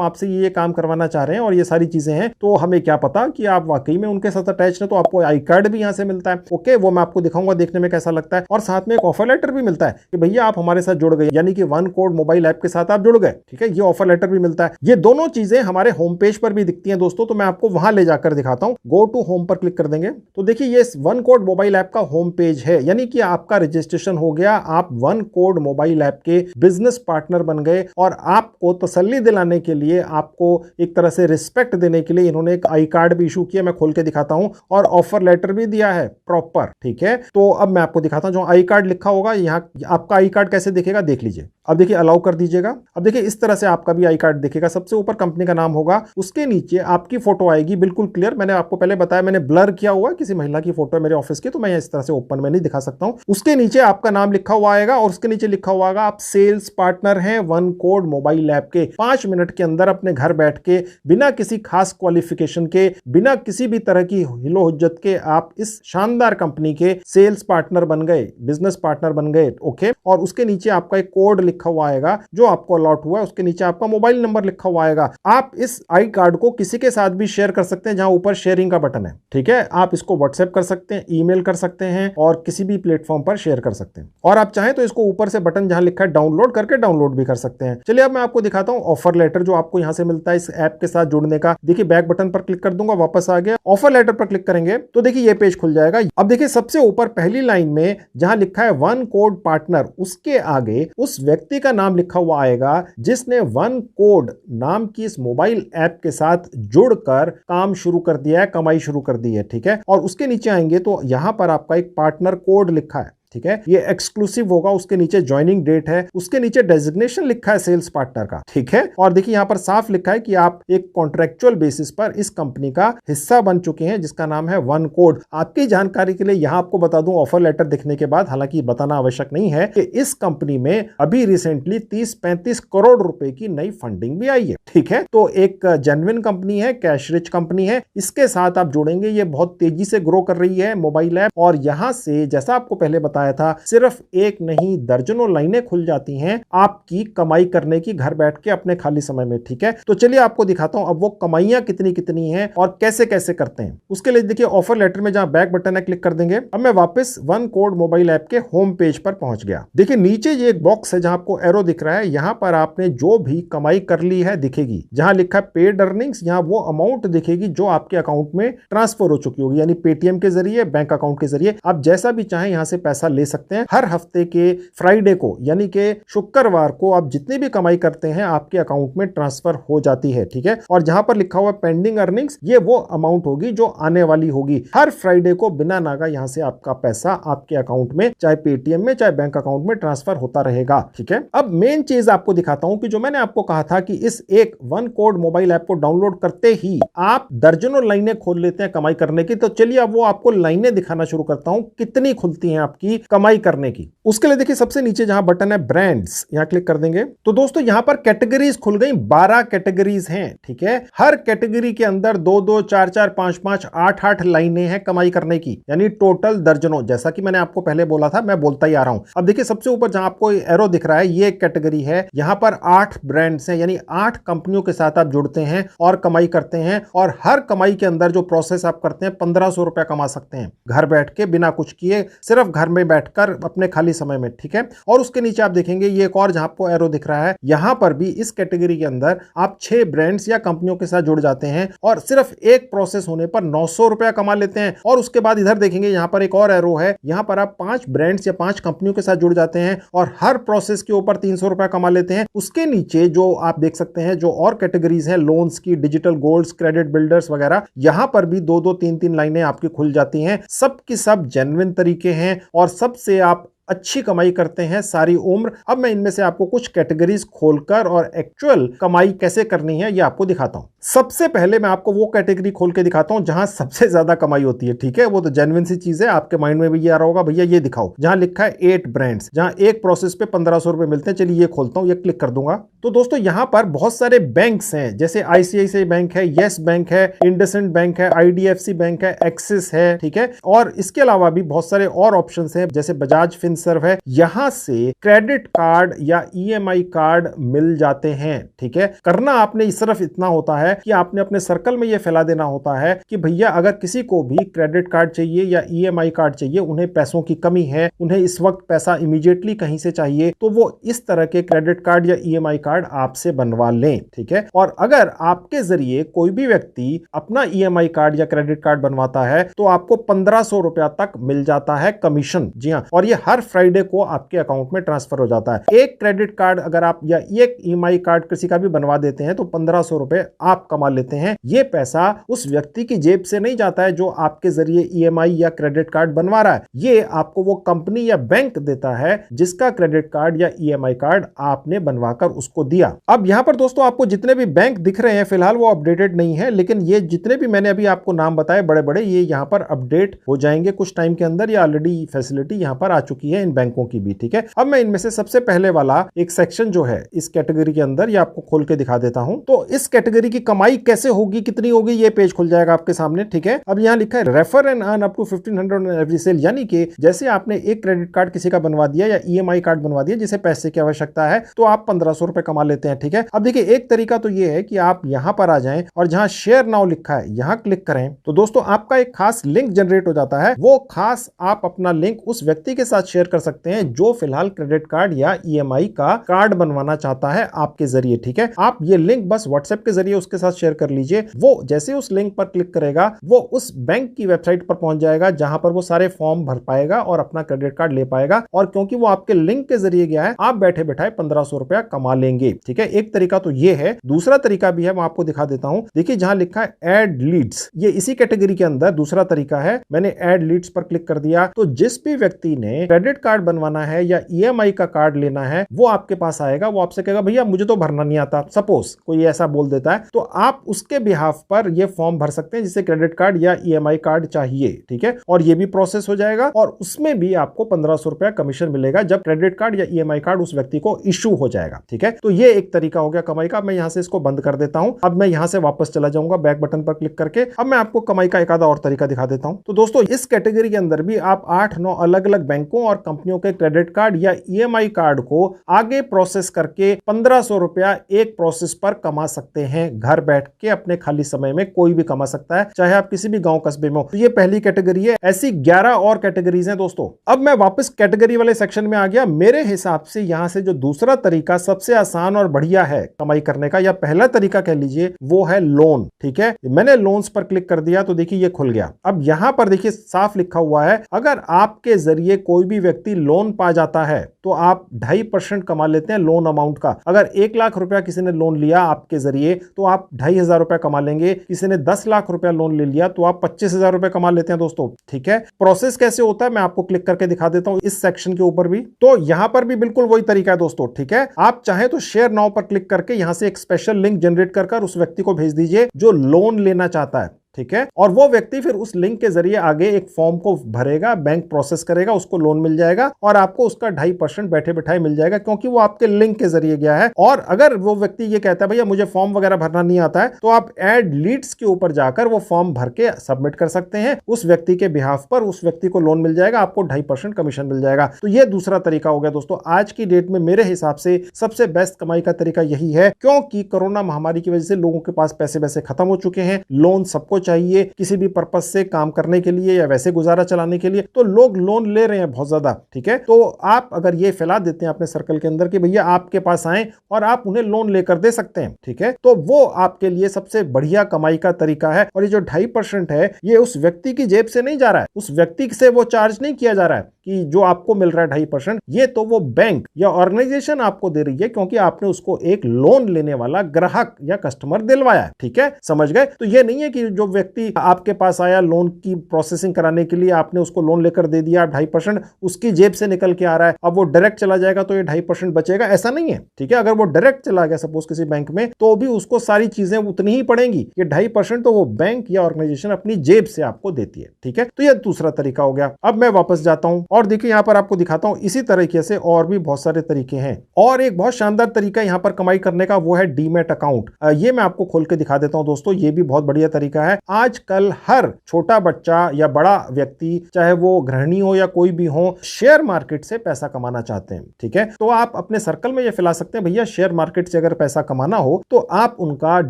आपसे ये काम करवाना चाह रहे हैं और ये सारी चीजें हैं, तो हमें क्या पता कि आप वाकई में उनके साथ अटैच हैं, तो आपको आई कार्ड भी यहां से मिलता है। ओके, वो मैं आपको दिखाऊंगा देखने में कैसा लगता है। और साथ में एक ऑफर लेटर भी मिलता है कि भैया आप हमारे साथ जुड़ गए, यानी कि वन कोड मोबाइल ऐप के साथ आप जुड़ गए। ठीक है, ये ऑफर लेटर भी मिलता है। ये दोनों चीजें हमारे होम पेज पर भी दिखती हैं दोस्तों, तो मैं आपको वहां ले जाकर दिखाता हूं। गो टू होम पर क्लिक कर देंगे तो देखिए ये वन कोड मोबाइल ऐप का होम पेज है, यानी कि आपका रजिस्ट्रेशन हो गया, आप वन कोड मोबाइल ऐप के बिजनेस पार्टनर बन गए। और आपको तसल्ली दिलाने के लिए, आपको एक तरह से रिस्पेक्ट देने के लिए इन्होंने एक आई कार्ड भी इशू किया, मैं खोल के दिखाता हूं, और ऑफर लेटर भी दिया है प्रॉपर। ठीक है, तो अब मैं आपको दिखाता हूं जो आई कार्ड लिखा होगा। यहां आपका आई कार्ड कैसे दिखेगा देख लीजिए। अब देखिए अलाउ कर दीजिएगा। अब देखिए इस तरह से आपका भी आई कार्ड दिखेगा। सबसे ऊपर कंपनी का नाम होगा, उसके नीचे आपकी फोटो आएगी बिल्कुल क्लियर। मैंने आपको पहले बताया मैंने ब्लर किया हुआ, किसी महिला की फोटो है मेरे ऑफिस की, तो मैं इस तरह से ओपन में नहीं दिखा सकता हूं। उसके नीचे आपका नाम लिखा हुआ आएगा और उसके नीचे लिखा हुआ आएगा आप सेल्स पार्टनर हैं वन कोड मोबाइल ऐप के। 5 मिनट के अंदर अपने घर बैठ के, बिना किसी खास क्वालिफिकेशन के, बिना किसी भी तरह की हिलो हुज्जत के, आप इस शानदार कंपनी के सेल्स पार्टनर बन गए, बिजनेस पार्टनर बन गए। ओके, और उसके नीचे आपका एक कोड लिखा हुआ आएगा जो आपको अलॉट हुआ है, उसके नीचे आपका मोबाइल नंबर लिखा हुआ आएगा। आप इस आई कार्ड को किसी के साथ भी शेयर कर सकते हैं, जहां ऊपर शेयरिंग का बटन है। ठीक है, आप इसको व्हाट्सएप कर सकते हैं, ईमेल कर सकते हैं और किसी भी प्लेटफॉर्म पर शेयर कर सकते हैं। और आप चाहें तो इसको ऊपर से बटन जहां लिखा है डाउनलोड करके डाउनलोड भी कर सकते हैं। चलिए अब मैं आपको दिखाता हूं ऑफर लेटर जो आपको यहां से मिलता है इस ऐप के साथ जुड़ने का। देखिए बैक बटन पर क्लिक कर दूंगा, वापस आ गया। ऑफर लेटर पर क्लिक करेंगे तो देखिए ये पेज खुल जाएगा। अब देखिए सबसे ऊपर पहली लाइन में जहां लिखा है वन कोड पार्टनर, उसके आगे उस व्यक्ति का नाम लिखा हुआ आएगा जिसने वन कोड नाम की इस मोबाइल ऐप के साथ जुड़कर काम शुरू कर दिया है, कमाई शुरू कर दी है। ठीक है, और उसके नीचे आएंगे तो यहां पर आपका एक पार्टनर कोड लिखा है। ठीक है, ये एक्सक्लूसिव होगा। उसके नीचे ज्वाइनिंग डेट है, उसके नीचे डेजिग्नेशन लिखा है सेल्स पार्टनर का। ठीक है, और देखिए यहां पर साफ लिखा है कि आप एक कॉन्ट्रेक्चुअल बेसिस पर इस कंपनी का हिस्सा बन चुके हैं जिसका नाम है वन कोड। आपकी जानकारी के लिए यहां आपको बता दूं, ऑफर लेटर दिखने के बाद, हालांकि बताना आवश्यक नहीं है, कि इस कंपनी में अभी रिसेंटली 30-35 करोड़ रुपए की नई फंडिंग भी आई है। ठीक है, तो एक जेन्युइन कंपनी है, कैश रिच कंपनी है, इसके साथ आप जुड़ेंगे। ये बहुत तेजी से ग्रो कर रही है मोबाइल ऐप, और यहां से जैसा आपको पहले बताया था, सिर्फ एक नहीं दर्जनों लाइनें खुल जाती हैं आपकी कमाई करने की, घर बैठ के अपने खाली समय में। ठीक है, तो चलिए आपको दिखाता हूं अब वो कमाइयां कितनी कितनी हैं और कैसे कैसे करते हैं। उसके लिए देखिए ऑफर लेटर में जहां बैक बटन है क्लिक कर देंगे। अब मैं वापस वन कोड मोबाइल ऐप के होम पेज पर पहुंच गया। देखिए नीचे ये एक बॉक्स है जहां आपको एरो दिख रहा है, यहां पर आपने जो भी कमाई कर ली है दिखेगी। जहां लिखा है पेड अर्निंग्स, यहां वो अमाउंट दिखेगी जो आपके अकाउंट में ट्रांसफर हो चुकी होगी, यानी पेटीएम के जरिए, बैंक अकाउंट के जरिए। आप जैसा भी चाहें यहां से पैसा ले सकते हैं। हर हफ्ते के फ्राइडे को, यानी कि शुक्रवार को, आप जितनी भी कमाई करते हैं आपके अकाउंट में ट्रांसफर हो जाती है। ठीक है, और जहां पर लिखा हुआ पेंडिंग अर्निंग्स, ये वो अमाउंट होगी जो आने वाली होगी। हर फ्राइडे को बिना नागा यहां से आपका पैसा आपके अकाउंट में, चाहे पेटीएम में चाहे बैंक अकाउंट में, ट्रांसफर होता रहेगा। ठीक है, अब मेन चीज आपको दिखाता हूं कि जो मैंने आपको कहा था कि इस एक वन कोड मोबाइल ऐप को डाउनलोड करते ही आप दर्जनों लाइनें खोल लेते हैं कमाई करने की। तो चलिए अब वो आपको लाइनें दिखाना शुरू करता हूं, कितनी खुलती हैं आपकी कमाई करने की। उसके लिए देखिए सबसे नीचे जहां बटन है ब्रांड्स, यहां क्लिक कर देंगे तो दोस्तों यहां पर कैटेगरीज खुल गई। 12 कैटेगरीज हैं। ठीक है, हर कैटेगरी के अंदर 2-2, 4-4, 5-5, 8-8 लाइनें हैं कमाई करने की, यानी टोटल दर्जनों। जैसा कि मैंने आपको पहले बोला था, मैं बोलता ही आ रहा हूं। अब देखिए सबसे ऊपर जहां आपको एरो दिख रहा है, ये एक कैटेगरी है। यहां पर 8 ब्रांड्स हैं, यानी 8 कंपनियों के साथ आप जुड़ते हैं और कमाई करते हैं, और हर कमाई के अंदर जो प्रोसेस आप करते हैं 1500 रुपया कमा सकते हैं घर बैठ के, बिना कुछ किए, सिर्फ घर में बैठकर अपने खाली समय में। ठीक है, और उसके नीचे आप देखेंगे ये एक और जहां आपको एरो दिख रहा है, यहां पर भी इस कैटेगरी के अंदर आप 6 ब्रांड्स या कंपनियों के साथ जुड़ जाते हैं और सिर्फ एक प्रोसेस होने पर 900 रुपया कमा लेते हैं। और उसके बाद इधर देखेंगे यहां पर एक और एरो है, यहां पर आप 5 ब्रांड्स या 5 कंपनियों के साथ जुड़ जाते हैं और हर प्रोसेस के ऊपर 300 रुपया कमा लेते हैं। उसके नीचे जो आप देख सकते हैं जो और कैटेगरीज हैं, लोन्स की, डिजिटल गोल्ड्स, क्रेडिट बिल्डर्स वगैरह, यहां पर भी 2-2, 3-3 लाइनें आपकी खुल जाती हैं। सब की सब जेन्युइन तरीके हैं और सबसे आप अच्छी कमाई करते हैं सारी उम्र। अब मैं इनमें से आपको कुछ कैटेगरीज खोलकर और एक्चुअल कमाई कैसे करनी है ये आपको दिखाता हूं। सबसे पहले मैं आपको वो कैटेगरी खोल के दिखाता हूं जहां सबसे ज्यादा कमाई होती है, ठीक है। वो तो जेन्युइन सी चीज है, आपके माइंड में भी ये आ रहा होगा भैया ये दिखाओ, जहां लिखा है 8 ब्रांड्स, जहां एक प्रोसेस पे 1500 रुपए मिलते हैं। चलिए ये खोलता हूं, ये क्लिक कर दूंगा। तो दोस्तों यहां पर बहुत सारे बैंक्स हैं, जैसे आईसीआईसीआई बैंक है, येस बैंक है, इंडसइंड बैंक है, आईडीएफसी बैंक है, एक्सिस है, ठीक है। और इसके अलावा भी बहुत सारे और ऑप्शंस हैं, जैसे बजाज फिनसर्व है। यहां से क्रेडिट कार्ड या ईएमआई कार्ड मिल जाते हैं, ठीक है। करना आपने सिर्फ इतना होता है कि आपने अपने सर्कल में यह फैला देना होता है कि भैया अगर किसी को भी क्रेडिट कार्ड चाहिए या ईएमआई कार्ड चाहिए, उन्हें पैसों की कमी है, उन्हें इस वक्त पैसा इमीडिएटली कहीं से चाहिए, तो वो इस तरह के क्रेडिट कार्ड या ईएमआई कार्ड आपसे बनवा लें, ठीक है। और अगर आपके जरिए कोई भी व्यक्ति अपना ईएमआई कार्ड या क्रेडिट कार्ड बनवाता है तो आपको 1500 रुपया तक मिल जाता है कमीशन। जी हां, और ये हर फ्राइडे को आपके अकाउंट में ट्रांसफर हो जाता है। एक क्रेडिट कार्ड अगर आप या एक ईएमआई कार्ड किसी का भी बनवा देते हैं तो 1500 रुपए आप कमा लेते हैं। ये पैसा उस व्यक्ति की जेब से नहीं जाता है जो आपके जरिए ईएमआई या क्रेडिट कार्ड बनवा रहा है, ये आपको वो कंपनी या बैंक देता है जिसका क्रेडिट कार्ड या ईएमआई कार्ड आपने बनवाकर उसको दिया। अब यहां पर दोस्तों आपको जितने भी बैंक दिख रहे हैं फिलहाल वो अपडेटेड नहीं है, लेकिन ये जितने भी मैंने अभी आपको नाम बताए बड़े बड़े, ये यहां पर अपडेट हो जाएंगे कुछ टाइम के अंदर। ये ऑलरेडी फैसिलिटी यहां पर आ चुकी है इन बैंकों की भी, ठीक है। अब मैं इनमें से सबसे पहले वाला एक सेक्शन जो है इस कैटेगरी के अंदर, ये आपको खोल के दिखा देता हूं। तो इस कैटेगरी की कमाई कैसे होगी, कितनी होगी, ये पेज खुल जाएगा आपके सामने, ठीक है। अब यहां लिखा है refer and earn up to 1500 on every sale, यानी कि जैसे आपने एक क्रेडिट कार्ड किसी का बनवा दिया या ईएमआई कार्ड बनवा दिया जिसे पैसे की आवश्यकता है, तो आप 1500 रुपए कमा लेते हैं, ठीक है। अब देखिए एक तरीका तो ये है कि आप यहां पर आ जाएं और जहां शेयर नाउ लिखा है यहां क्लिक करें, तो दोस्तों आपका एक खास लिंक जनरेट हो जाता है। वो खास आप अपना लिंक उस व्यक्ति के साथ शेयर कर सकते हैं जो फिलहाल क्रेडिट कार्ड या ईएमआई का कार्ड बनवाना चाहता है आपके जरिए, ठीक है। आप ये लिंक बस व्हाट्सएप के जरिए उसके साथ शेयर कर लीजिए। वो जैसे उस लिंक पर क्लिक करेगा वो उस बैंक की वेबसाइट पर पहुंच जाएगा जहां पर वो सारे फॉर्म भर पाएगा और अपना क्रेडिट कार्ड ले पाएगा। और क्योंकि वो आपके लिंक के जरिए गया है, आप बैठे बैठाए 1500 रुपया कमा लेंगे, ठीक है। एक तरीका तो ये है। दूसरा तरीका भी है, मैं आपको दिखा देता हूं। देखिए जहां लिखा है ऐड लीड्स, ये इसी कैटेगरी के अंदर दूसरा तरीका है। मैंने ऐड लीड्स पर क्लिक कर दिया तो जिस भी व्यक्ति ने क्रेडिट कार्ड बनवाना है या ईएमआई का कार्ड लेना है वो आपके पास आएगा। वो आपसे कहेगा भैया मुझे तो भरना नहीं आता, सपोज कोई ऐसा बोल देता है, तो आप उसके बिहाफ पर ये फॉर्म भर सकते हैं जिसे क्रेडिट कार्ड या ईएमआई कार्ड चाहिए, ठीक है। और ये भी प्रोसेस हो जाएगा और उसमें भी आपको 1500 रुपया कमीशन मिलेगा जब क्रेडिट कार्ड या ईएमआई कार्ड उस व्यक्ति को इशू हो जाएगा, ठीक है। तो ये एक तरीका हो गया कमाई का। मैं यहां से इसको बंद कर देता हूं। अब मैं यहां से वापस चला जाऊंगा बैक बटन पर क्लिक करके। अब मैं आपको कमाई का एक आधा और तरीका दिखा देता हूं। तो दोस्तों इस कैटेगरी के अंदर भी आप 8-9 अलग अलग बैंकों और कंपनियों के क्रेडिट कार्ड या ईएमआई कार्ड को आगे प्रोसेस करके 1500 रुपया एक प्रोसेस पर कमा सकते हैं। घर बैठ के अपने खाली समय में कोई भी कमा सकता है, चाहे आप किसी भी गांव कस्बे में हो। तो ये पहली कैटेगरी है। ऐसी 11 और कैटेगरीज हैं दोस्तों। अब मैं वापस कैटेगरी वाले सेक्शन में आ गया। मेरे हिसाब से यहां से जो दूसरा तरीका सबसे आसान और बढ़िया है कमाई करने का, या पहला तरीका कह लीजिए, वो है लोन, ठीक है। मैंने लोन्स पर क्लिक कर दिया तो देखिए ये खुल गया। अब यहां पर देखिए साफ लिखा हुआ है अगर आपके जरिए कोई भी व्यक्ति लोन पा जाता है तो आप 2.5% कमा लेते हैं लोन अमाउंट का। अगर 1 लाख रुपया किसी ने लोन लिया आपके जरिए तो आप 2,500 रुपया कमा लेंगे। किसी ने 10 लाख रुपया लोन ले लिया तो आप 25,000 रुपया कमा लेते हैं दोस्तों, ठीक है। प्रोसेस कैसे होता है मैं आपको क्लिक करके दिखा देता हूं इस सेक्शन के ऊपर भी। तो यहां पर भी बिल्कुल वही तरीका है दोस्तों, ठीक है। आप चाहे तो शेयर नाउ पर क्लिक करके यहां से एक स्पेशल लिंक जनरेट कर उस व्यक्ति को भेज दीजिए जो लोन लेना चाहता है, ठीक है। और वो व्यक्ति फिर उस लिंक के जरिए आगे एक फॉर्म को भरेगा, बैंक प्रोसेस करेगा, उसको लोन मिल जाएगा और आपको उसका 2.5% बैठे बैठाए मिल जाएगा क्योंकि वो आपके लिंक के जरिए गया है। और अगर वो व्यक्ति ये कहता है भैया मुझे फॉर्म वगैरह भरना नहीं आता है, तो आप ऐड लीड्स के ऊपर जाकर वो फॉर्म भर के सबमिट कर सकते हैं उस व्यक्ति के बिहाफ पर। उस व्यक्ति को लोन मिल जाएगा, आपको 2.5% कमीशन मिल जाएगा। तो ये दूसरा तरीका हो गया दोस्तों। आज की डेट में मेरे हिसाब से सबसे बेस्ट कमाई का तरीका यही है, क्योंकि कोरोना महामारी की वजह से लोगों के पास पैसे वैसे खत्म हो चुके हैं। लोन सबको चाहिए किसी भी पर्पस से काम करने के लिए या वैसे गुजारा चलाने के लिए, तो लोग लोन ले रहे हैं बहुत ज्यादा, ठीक है। तो आप अगर ये फैला देते हैं अपने सर्कल के अंदर कि भैया आपके पास आए और आप उन्हें लोन लेकर दे सकते हैं, ठीक है, तो वो आपके लिए सबसे बढ़िया कमाई का तरीका है। और ये जो 2.5% है ये उस व्यक्ति की जेब से नहीं जा रहा है, उस व्यक्ति से वो चार्ज नहीं किया जा रहा है कि कि जो आपको मिल रहा है 2.5%, ये तो वो बैंक या ऑर्गेनाइजेशन आपको दे रही है, क्योंकि आपने उसको एक लोन लेने वाला ग्राहक या कस्टमर दिलवाया है। ठीक है, समझ गए? तो ये नहीं है कि जो व्यक्ति आपके पास आया लोन की प्रोसेसिंग कराने के लिए, आपने उसको लोन लेकर दे दिया 2.5%, उसकी जेब से निकल के आ रहा है, अब वो डायरेक्ट चला जाएगा तो ये 2.5% बचेगा, ऐसा नहीं है। ठीक है, अगर वो डायरेक्ट चला गया सपोज किसी बैंक में, तो भी उसको सारी चीजें उतनी ही पड़ेंगी। ये 2.5% तो वो बैंक या ऑर्गेनाइजेशन अपनी जेब से आपको देती है। ठीक है, तो ये दूसरा तरीका हो गया। अब मैं वापस जाता हूं और देखिए यहां पर आपको दिखाता हूं, इसी तरीके से और भी बहुत सारे तरीके हैं। और एक बहुत शानदार तरीका यहां पर कमाई करने का, वो है डीमैट अकाउंट। ये मैं आपको खोल के दिखा देता हूं दोस्तों, ये भी बहुत बढ़िया तरीका है। आजकल हर छोटा बच्चा या बड़ा व्यक्ति, चाहे वो गृहिणी हो या कोई भी हो, शेयर मार्केट से पैसा कमाना चाहते हैं। ठीक है, तो आप अपने सर्कल में ये फैला सकते हैं, भैया शेयर मार्केट से अगर पैसा कमाना हो तो आप उनका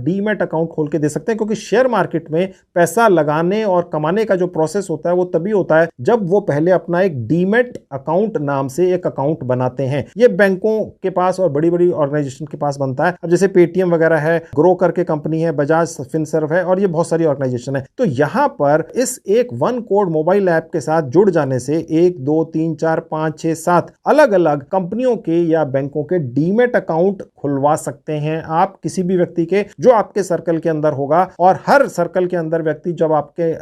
डीमैट अकाउंट खोल के दे सकते हैं, क्योंकि शेयर मार्केट में पैसा लगाने और कमाने का जो प्रोसेस होता है वो तभी होता है जब वो पहले अपना एक डीमैट अकाउंट नाम से एक अकाउंट बनाते हैं। ये बैंकों के पास और बड़ी बड़ी ऑर्गेनाइजेशन के पास बनता है। अब जैसे पेटीएम वगैरह है, ग्रो करके कंपनी है, बजाज फिनसर्व है, और ये बहुत सारी ऑर्गेनाइजेशन है। तो यहां पर इस एक वन कोड मोबाइल ऐप के साथ जुड़ जाने से 1 2 3 4 5 6 7 अलग अलग कंपनियों के या बैंकों के डीमैट अकाउंट खुलवा सकते हैं आप, किसी भी व्यक्ति के जो आपके सर्कल के अंदर होगा। और हर सर्कल के अंदर व्यक्ति जब आपके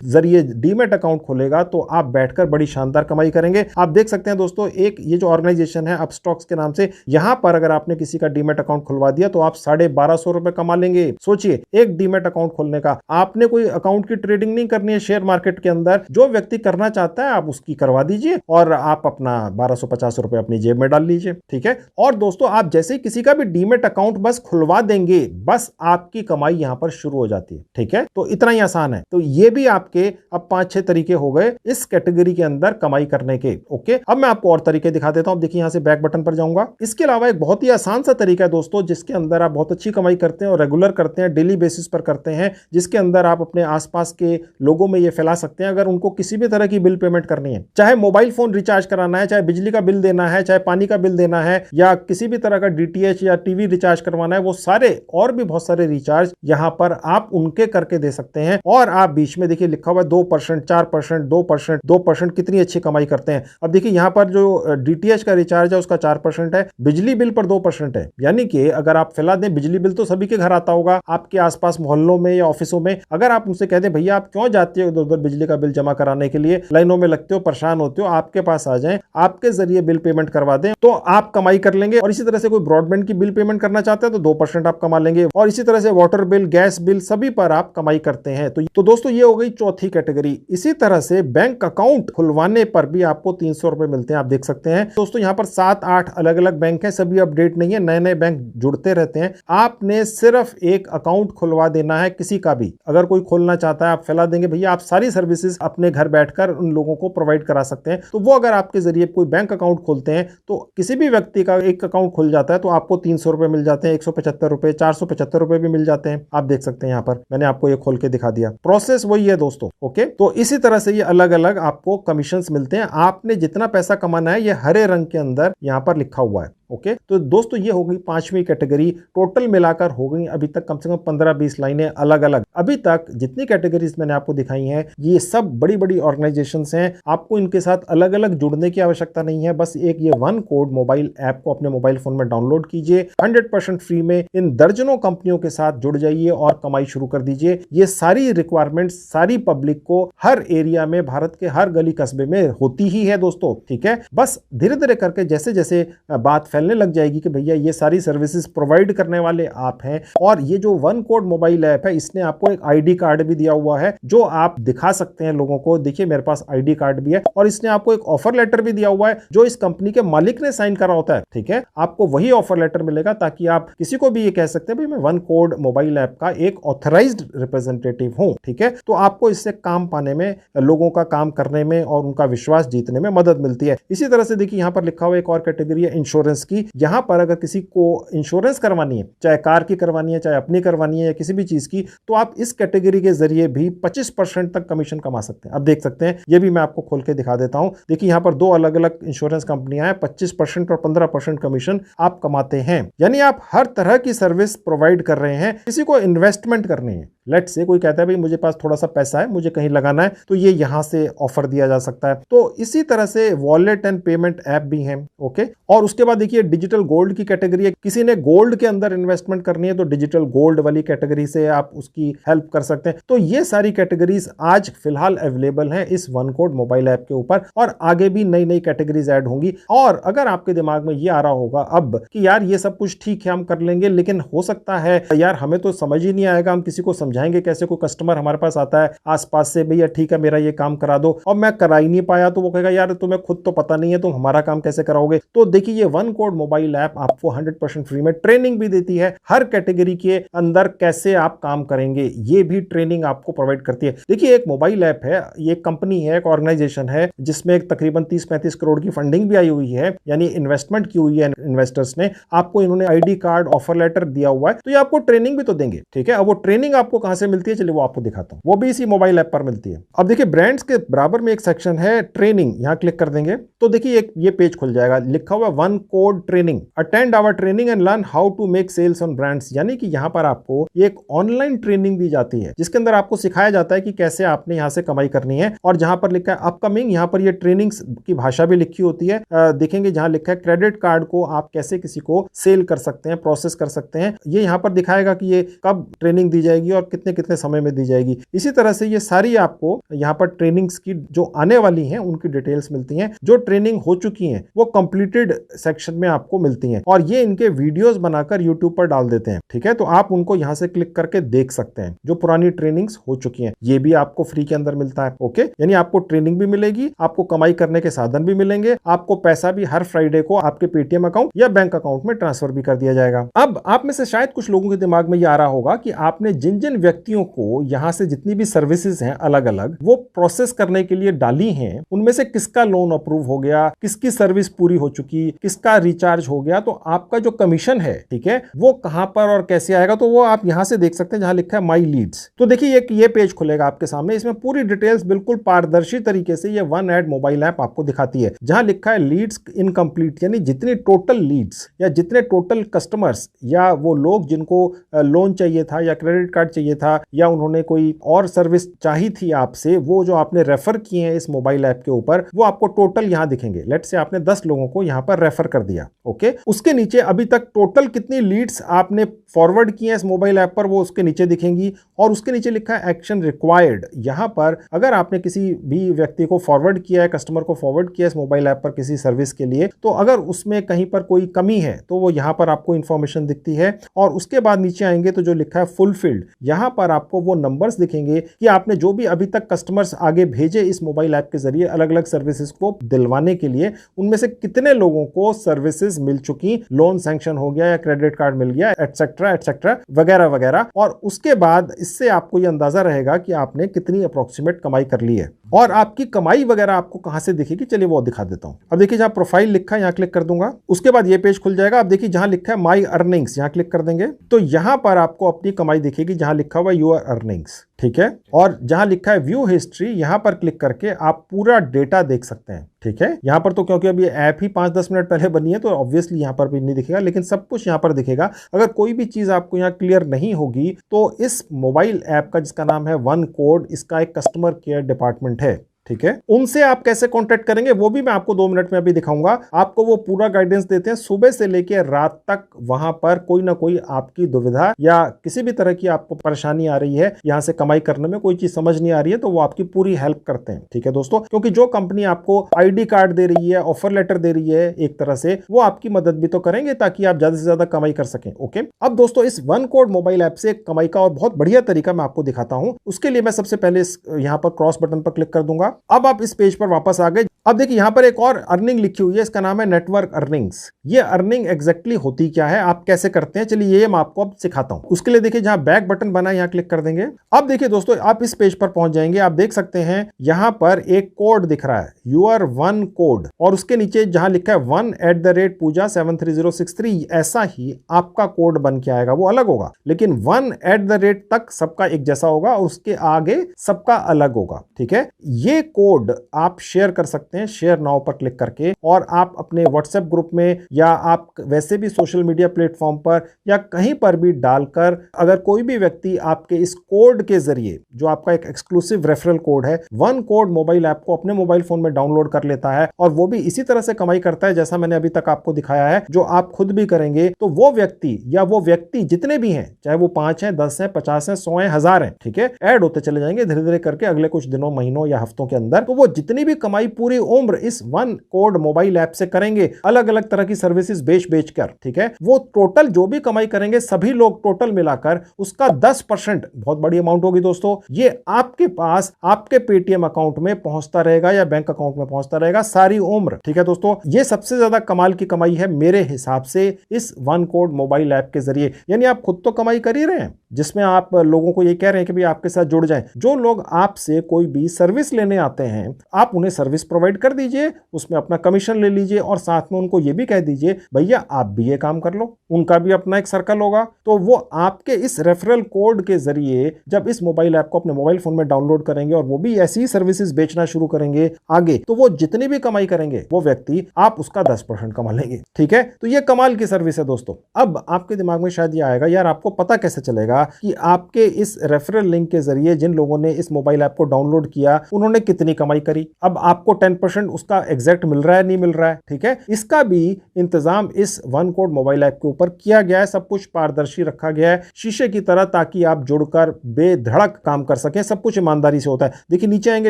जरिए डीमैट अकाउंट खोलेगा तो आप बैठकर बड़ी शानदार कमाई करेंगे। आप देख सकते हैं दोस्तों, एक ये जो ऑर्गेनाइजेशन है अपस्टॉक्स के नाम से, यहां पर अगर आपने किसी का डीमैट अकाउंट खुलवा दिया तो आप 1250 रुपए कमा लेंगे। सोचिए, एक डीमैट अकाउंट खोलने का, आपने कोई अकाउंट की ट्रेडिंग नहीं करनी है शेयर मार्केट के अंदर। जो व्यक्ति करना चाहता है आप उसकी करवा दीजिए और आप अपना 1250 रुपए अपनी जेब में डाल लीजिए। ठीक है, और दोस्तों आप जैसे ही किसी का भी डीमैट अकाउंट बस खुलवा देंगे, बस आपकी कमाई यहां पर शुरू हो जाती है। ठीक है, तो इतना ही आसान है। तो ये भी आपके अब 5-6 तरीके हो गए इस कैटेगरी के अंदर कमाई करने के। ओके, अब मैं आपको और तरीके दिखा देता हूं। देखिए यहां से बैक बटन पर जाऊंगा। इसके अलावा एक बहुत ही आसान सा तरीका है दोस्तों, जिसके अंदर आप बहुत अच्छी कमाई करते हैं और रेगुलर करते हैं, डेली बेसिस पर करते हैं, जिसके अंदर आप अपने आसपास के लोगों में ये फैला सकते हैं। अगर उनको किसी भी तरह की बिल पेमेंट करनी है, चाहे मोबाइल फोन रिचार्ज कराना है, चाहे बिजली का बिल देना है, चाहे पानी का बिल देना है, या किसी भी तरह का डीटीएच या टीवी रिचार्ज करवाना है, वो सारे और भी बहुत सारे रिचार्ज यहां पर आप उनके करके दे सकते हैं। और आप बीच में देखिए लिखा हुआ है 2%, 4%, 2%, 2%, कितनी अच्छी कमाई करते हैं। अब देखिए यहां पर जो डीटीएच का रिचार्ज है उसका 4% है, बिजली बिल पर 2% है। यानी कि अगर आप फैला दें, बिजली बिल तो सभी के घर आता होगा, आपके आसपास मोहल्लों में या ऑफिसों में, अगर आप उनसे कह दें भैया आप क्यों जाते हो इधर उधर बिजली का बिल जमा कराने के लिए, लाइनों में लगते हो, परेशान होते हो, आपके पास आ जाएं, आपके जरिए बिल पेमेंट करवा दें, तो आप कमाई कर लेंगे। और इसी तरह से कोई ब्रॉडबैंड की बिल पेमेंट करना चाहते हैं तो 2% आप कमा लेंगे। और इसी तरह से वाटर बिल, गैस बिल, सभी पर आप कमाई करते हैं। तो दोस्तों ये हो गई चौथी कैटेगरी। इसी तरह से बैंक अकाउंट खुलवाने पर भी आपको 300 रुपए मिलते हैं, आप देख सकते हैं दोस्तों। यहाँ पर 7-8 अलग अलग बैंक हैं, सभी अपडेट नहीं है, नए नए बैंक जुड़ते रहते हैं। आपने सिर्फ एक अकाउंट खुलवा देना है, किसी का भी अगर कोई खोलना चाहता है आप फैला देंगे, भैया आप सारी सर्विसेज अपने घर बैठकर उन लोगों को प्रोवाइड करा सकते हैं। तो वो अगर आपके जरिए कोई बैंक अकाउंट खोलते हैं तो किसी भी व्यक्ति का एक अकाउंट खुल जाता है तो आपको 300 रुपए मिल जाते हैं, 175 रुपए, 475 रुपए भी मिल जाते हैं। आप देख सकते हैं यहाँ पर मैंने आपको ये खोल के दिखा दिया। प्रोसेस वही है दोस्तों। ओके, तो इसी तरह से ये अलग अलग आपको कमीशंस मिलते हैं। आपने जितना पैसा कमाना है ये हरे रंग के अंदर यहाँ पर लिखा हुआ है। ओके, तो दोस्तों ये हो गई 5वीं कैटेगरी। टोटल मिलाकर हो गई अभी तक कम से कम 15-20 लाइनें अलग अलग। अभी तक जितनी कैटेगरीज मैंने आपको दिखाई हैं ये सब बड़ी बड़ी ऑर्गेनाइजेशंस हैं। आपको इनके साथ अलग अलग जुड़ने की आवश्यकता नहीं है, बस एक ये वन कोड मोबाइल ऐप को अपने मोबाइल फोन में डाउनलोड कीजिए, 100% फ्री में इन दर्जनों कंपनियों के साथ जुड़ जाइए और कमाई शुरू कर दीजिए। ये सारी रिक्वायरमेंट्स सारी पब्लिक को हर एरिया में, भारत के हर गली कस्बे में होती ही है दोस्तों। ठीक है, बस धीरे धीरे करके जैसे जैसे बात फैलने लग जाएगी कि भैया ये सारी सर्विसेज प्रोवाइड करने वाले आप हैं, और ये जो वन कोड मोबाइल ऐप है इसने आपको एक आईडी कार्ड भी दिया हुआ है जो आप दिखा सकते हैं लोगों को। देखिए मेरे पास आईडी कार्ड भी है, और इसने आपको एक ऑफर लेटर भी दिया हुआ है जो इस कंपनी के मालिक ने साइन करा होता है। ठीक है, आपको वही ऑफर लेटर मिलेगा ताकि आप किसी को भी ये कह सकते हैं भाई मैं वन कोड मोबाइल ऐप का एक ऑथराइज्ड रिप्रेजेंटेटिव हूं। ठीक है, तो आपको इससे काम पाने में, लोगों का काम करने में और उनका विश्वास जीतने में मदद मिलती है। इसी तरह से देखिए यहां पर लिखा हुआ एक और कैटेगरी है इंश्योरेंस की। यहां पर अगर किसी को इंश्योरेंस करवानी है, चाहे कार की करवानी है, चाहे अपनी करवानी है या किसी भी चीज की, तो आप इस कैटेगरी के जरिए भी 25% तक कमीशन कमा सकते हैं। अब देख सकते हैं, ये भी मैं आपको खोल के दिखा देता हूं। देखिए यहां पर 2 अलग अलग इंश्योरेंस कंपनियां हैं, 25% और 15% कमीशन आप कमाते हैं। यानी आप हर तरह की सर्विस प्रोवाइड कर रहे हैं। किसी को इन्वेस्टमेंट करनी है, लेट्स से कोई कहता है भाई मुझे पास थोड़ा सा पैसा है, मुझे कहीं लगाना है, तो ये यहां से ऑफर दिया जा सकता है। तो इसी तरह से वॉलेट एंड पेमेंट ऐप भी हैं। ओके, और उसके बाद देखिए डिजिटल गोल्ड की कैटेगरी है। किसी ने गोल्ड के अंदर इन्वेस्टमेंट करनी है तो डिजिटल गोल्ड वाली कैटेगरी से आप उसकी हेल्प कर सकते हैं। तो ये सारी कैटेगरीज आज फिलहाल अवेलेबल हैं इस वन कोड मोबाइल ऐप के ऊपर, और आगे भी नई नई कैटेगरीज ऐड होंगी। और अगर आपके दिमाग में ये आ रहा होगा अब कि यार ये सब कुछ ठीक है हम कर लेंगे, लेकिन हो सकता है यार हमें तो समझ ही नहीं आएगा, हम किसी को समझाएंगे कैसे। कोई कस्टमर हमारे पास आता है आसपास से, भैया ठीक है मेरा ये काम करा दो, और मैं करा ही नहीं पाया, तो वो कहेगा यार तुम्हें खुद तो पता नहीं है, तुम हमारा काम कैसे कराओगे। तो देखिए ये वन कोड मोबाइल ऐप आपको 100% फ्री में ट्रेनिंग भी देती है, हर कैटेगरी के अंदर कैसे आप काम करेंगे ये भी ट्रेनिंग आपको प्रोवाइड करती है। देखिए एक मोबाइल ऐप है, ये कंपनी है, एक ऑर्गेनाइजेशन है जिसमें तकरीबन 30-35 करोड़ की फंडिंग भी आई हुई है, यानी इन्वेस्टमेंट की हुई है इन्वेस्टर्स ने। आपको इन्होंने आईडी कार्ड, ऑफर लेटर दिया हुआ है, तो ये आपको ट्रेनिंग भी तो देंगे। ठीक है, अब वो ट्रेनिंग आपको कहां से मिलती है चलिए वो आपको दिखाता हूं, वो भी इसी मोबाइल ऐप पर मिलती है। अब देखिए ब्रांड्स के बराबर में एक सेक्शन है ट्रेनिंग, यहां क्लिक कर देंगे तो देखिए एक ये पेज खुल जाएगा, लिखा हुआ one code training, attend our training and learn how to make sales on brands. यानी कि यहां पर आपको एक ऑनलाइन ट्रेनिंग दी जाती है जिसके अंदर आपको सिखाया जाता है कि कैसे आपने यहां से कमाई करनी है। और जहां पर लिखा है अपकमिंग, यहां पर ये ट्रेनिंग्स की भाषा भी लिखी होती है, देखेंगे जहां लिखा है क्रेडिट कार्ड को आप कैसे किसी को सेल कर सकते हैं, प्रोसेस कर सकते हैं, ये यहां पर दिखाएगा कि ये कब ट्रेनिंग दी जाएगी और कितने कितने समय में दी जाएगी। इसी तरह से ये सारी आपको यहां पर ट्रेनिंग्स की जो आने वाली हैं उनकी डिटेल्स मिलती हैं, जो ट्रेनिंग हो चुकी हैं वो कंप्लीटेड सेक्शन में आपको मिलती हैं, और ये इनके वीडियोस बनाकर यूट्यूब पर डाल देते हैं। ठीक है, तो आप उनको यहां से क्लिक करके देख सकते हैं जो पुरानी ट्रेनिंग्स हो चुकी हैं, ये भी आपको फ्री के अंदर मिलता है। ओके, यानी आपको ट्रेनिंग भी मिलेगी, आपको कमाई करने के साधन भी मिलेंगे, आपको पैसा भी हर फ्राइडे को आपके पेटीएम अकाउंट या बैंक अकाउंट में ट्रांसफर भी कर दिया जाएगा। अब आप में से शायद कुछ लोगों के दिमाग में ये आ रहा होगा कि आपने जिन जिन व्यक्तियों को यहां से जितनी भी सर्विसेज हैं अलग अलग वो प्रोसेस करने के लिए डाली हैं, उनमें से किसका लोन अप्रूव हो गया, किसकी सर्विस पूरी हो चुकी, किसका रिचार्ज हो गया, तो आपका जो कमीशन है ठीक है वो कहां पर और कैसे आएगा, तो वो आप यहां से देख सकते हैं जहां लिखा है माई लीड्स। तो देखिए ये पेज खुलेगा आपके सामने, इसमें पूरी डिटेल्स बिल्कुल पारदर्शी तरीके से ये वन ऐड मोबाइल ऐप आपको दिखाती है। जहां लिखा है लीड्स इनकम्प्लीट, यानी जितनी टोटल लीड्स या जितने टोटल कस्टमर्स या वो लोग जिनको लोन चाहिए था या क्रेडिट कार्ड चाहिए था या उन्होंने कोई और सर्विस चाही थी आपसे, वो जो आपने रेफर किए हैं इस मोबाइल ऐप के ऊपर वो आपको टोटल यहां दिखेंगे। लेट्स से आपने 10 लोगों को यहां पर रेफर कर दिया। ओके, उसके नीचे अभी तक टोटल कितनी लीड्स आपने फॉरवर्ड किए हैं इस मोबाइल ऐप पर वो उसके नीचे दिखेंगी, और उसके नीचे लिखा है एक्शन रिक्वायर्ड। यहां पर अगर आपने किसी भी व्यक्ति को फॉरवर्ड किया है, कस्टमर को फॉरवर्ड किया है इस मोबाइल ऐप पर किसी सर्विस के लिए, तो अगर उसमें कहीं पर कोई कमी है तो वो यहां पर आपको इंफॉर्मेशन दिखती है। और उसके बाद नीचे आएंगे तो जो लिखा है फुलफिल्ड, यहां पर आपको वो नंबर्स दिखेंगे कि आपने जो भी अभी तक कस्टमर्स आगे भेजे इस मोबाइल ऐप के जरिए अलग अलग सर्विसेज को दिलवाने के लिए, उनमें से कितने लोगों को सर्विसेज मिल चुकी, लोन सैंक्शन हो गया या क्रेडिट कार्ड मिल गया, एटसेट्रा एटसेट्रा वगैरह वगैरह। और उसके बाद इससे आपको यह अंदाजा रहेगा कि आपने कितनी अप्रोक्सीमेट कमाई कर ली है, और आपकी कमाई वगैरह आपको कहां से दिखेगी चलिए वो दिखा देता हूं। अब देखिए जहां प्रोफाइल लिखा है यहां क्लिक कर दूंगा, उसके बाद ये पेज खुल जाएगा। अब देखिए जहां लिखा है माई अर्निंग्स, यहां क्लिक कर देंगे तो यहां पर आपको अपनी कमाई दिखेगी जहां लिखा हुआ यूर अर्निंग्स। ठीक है, और जहां लिखा है व्यू हिस्ट्री यहां पर क्लिक करके आप पूरा डेटा देख सकते हैं। ठीक है, यहां पर तो क्योंकि अभी ऐप ही 5-10 मिनट पहले बनी है तो ऑब्वियसली यहां पर भी नहीं दिखेगा, लेकिन सब कुछ यहां पर दिखेगा। अगर कोई भी चीज आपको यहां क्लियर नहीं होगी तो इस मोबाइल ऐप का जिसका नाम है वन कोड, इसका एक कस्टमर केयर डिपार्टमेंट है। ठीक है, उनसे आप कैसे कांटेक्ट करेंगे वो भी मैं आपको 2 मिनट में अभी दिखाऊंगा। आपको वो पूरा गाइडेंस देते हैं, सुबह से लेकर रात तक वहां पर कोई ना कोई आपकी दुविधा या किसी भी तरह की आपको परेशानी आ रही है, यहां से कमाई करने में कोई चीज समझ नहीं आ रही है, तो वो आपकी पूरी हेल्प करते हैं। ठीक है दोस्तों, क्योंकि जो कंपनी आपको आईडी कार्ड दे रही है, ऑफर लेटर दे रही है, एक तरह से वो आपकी मदद भी तो करेंगे ताकि आप ज्यादा से ज्यादा कमाई कर सकें। ओके, अब दोस्तों इस वन कोड मोबाइल ऐप से कमाई का और बहुत बढ़िया तरीका मैं आपको दिखाता हूं। उसके लिए मैं सबसे पहले यहां पर क्रॉस बटन पर क्लिक कर दूंगा। अब आप इस पेज पर वापस आ गए। अब देखिए यहां पर एक और अर्निंग लिखी हुई है, इसका नाम है नेटवर्क अर्निंग्स। ये अर्निंग एग्जैक्टली होती क्या है, आप कैसे करते हैं, चलिए ये मैं आपको अब सिखाता हूं। उसके लिए देखिए जहां बैक बटन बना है यहां क्लिक कर देंगे। अब देखिए दोस्तों आप इस पेज पर पहुंच जाएंगे, आप देख सकते हैं यहां पर एक कोड दिख रहा है, यूर वन कोड, और उसके नीचे जहां लिखा है 1@pooja73063, ऐसा ही आपका कोड बन के आएगा, वो अलग होगा, लेकिन 1@ तक सबका एक जैसा होगा और उसके आगे सबका अलग होगा। ठीक है, ये कोड आप शेयर कर सकते सकते हैं शेयर नाउ पर क्लिक करके, और आप अपने व्हाट्सएप ग्रुप में या आप वैसे भी सोशल मीडिया प्लेटफॉर्म पर या कहीं पर भी डालकर, अगर कोई भी व्यक्ति आपके इस कोड के जरिए, जो आपका एक एक्सक्लूसिव रेफरल कोड है, वन कोड मोबाइल ऐप को अपने मोबाइल फोन में डाउनलोड कर लेता है और वो भी इसी तरह से कमाई करता है जैसा मैंने अभी तक आपको दिखाया है, जो आप खुद भी करेंगे, तो वो व्यक्ति जितने भी हैं, चाहे वो 5 हैं, 10 हैं, 50 हैं, 100 हैं, 1000 हैं, ठीक है, ऐड होते चले जाएंगे धीरे धीरे करके अगले कुछ दिनों, महीनों या हफ्तों के अंदर। तो वो जितनी भी कमाई पूरी उम्र इस वन कोड मोबाइल ऐप से करेंगे, अलग अलग तरह की सर्विसेज बेच कर, ठीक है, वो टोटल जो भी कमाई करेंगे सभी लोग टोटल मिलाकर उसका 10%, बहुत बड़ी अमाउंट होगी दोस्तों, ये आपके पास आपके पेटीएम अकाउंट में पहुंचता रहेगा या बैंक अकाउंट में पहुंचता रहेगा सारी उम्र। ठीक है दोस्तों, ये सबसे ज्यादा कमाल की कमाई है मेरे हिसाब से इस वन कोड मोबाइल ऐप के जरिए। यानी आप खुद तो कमाई कर ही रहे हैं, जिसमें आप लोगों को ये कह रहे हैं कि भाई आपके साथ जुड़ जाएं। जो लोग आपसे कोई भी सर्विस लेने आते हैं, आप उन्हें सर्विस प्रोवाइड कर दीजिए, उसमें अपना कमीशन ले लीजिए और साथ में उनको ये भी कह दीजिए भैया आप भी ये काम कर लो, उनका भी अपना एक सर्कल होगा। तो वो आपके इस रेफरल कोड के जरिए जब इस मोबाइल ऐप को अपने मोबाइल फोन में डाउनलोड करेंगे और वो भी ऐसी ही सर्विसेज बेचना शुरू करेंगे आगे, तो वो जितनी भी कमाई करेंगे वो व्यक्ति आप उसका 10% कमा लेंगे। ठीक है, तो ये कमाल की सर्विस है दोस्तों। अब आपके दिमाग में शायद ये आएगा, यार आपको पता कैसे चलेगा कि आपके इस रेफरल लिंक के जरिए जिन लोगों ने इस मोबाइल ऐप को डाउनलोड किया उन्होंने कितनी कमाई करी। अब आपको 10% उसका एग्जैक्ट मिल रहा है, नहीं मिल रहा है, ठीक है, इसका भी इंतजाम इस वन कोड मोबाइल ऐप के ऊपर किया गया है। सब कुछ पारदर्शी रखा गया है शीशे की तरह, ताकि आप जुड़कर बेधड़क काम कर सकें। सब कुछ ईमानदारी से होता है। देखिए नीचे आएंगे,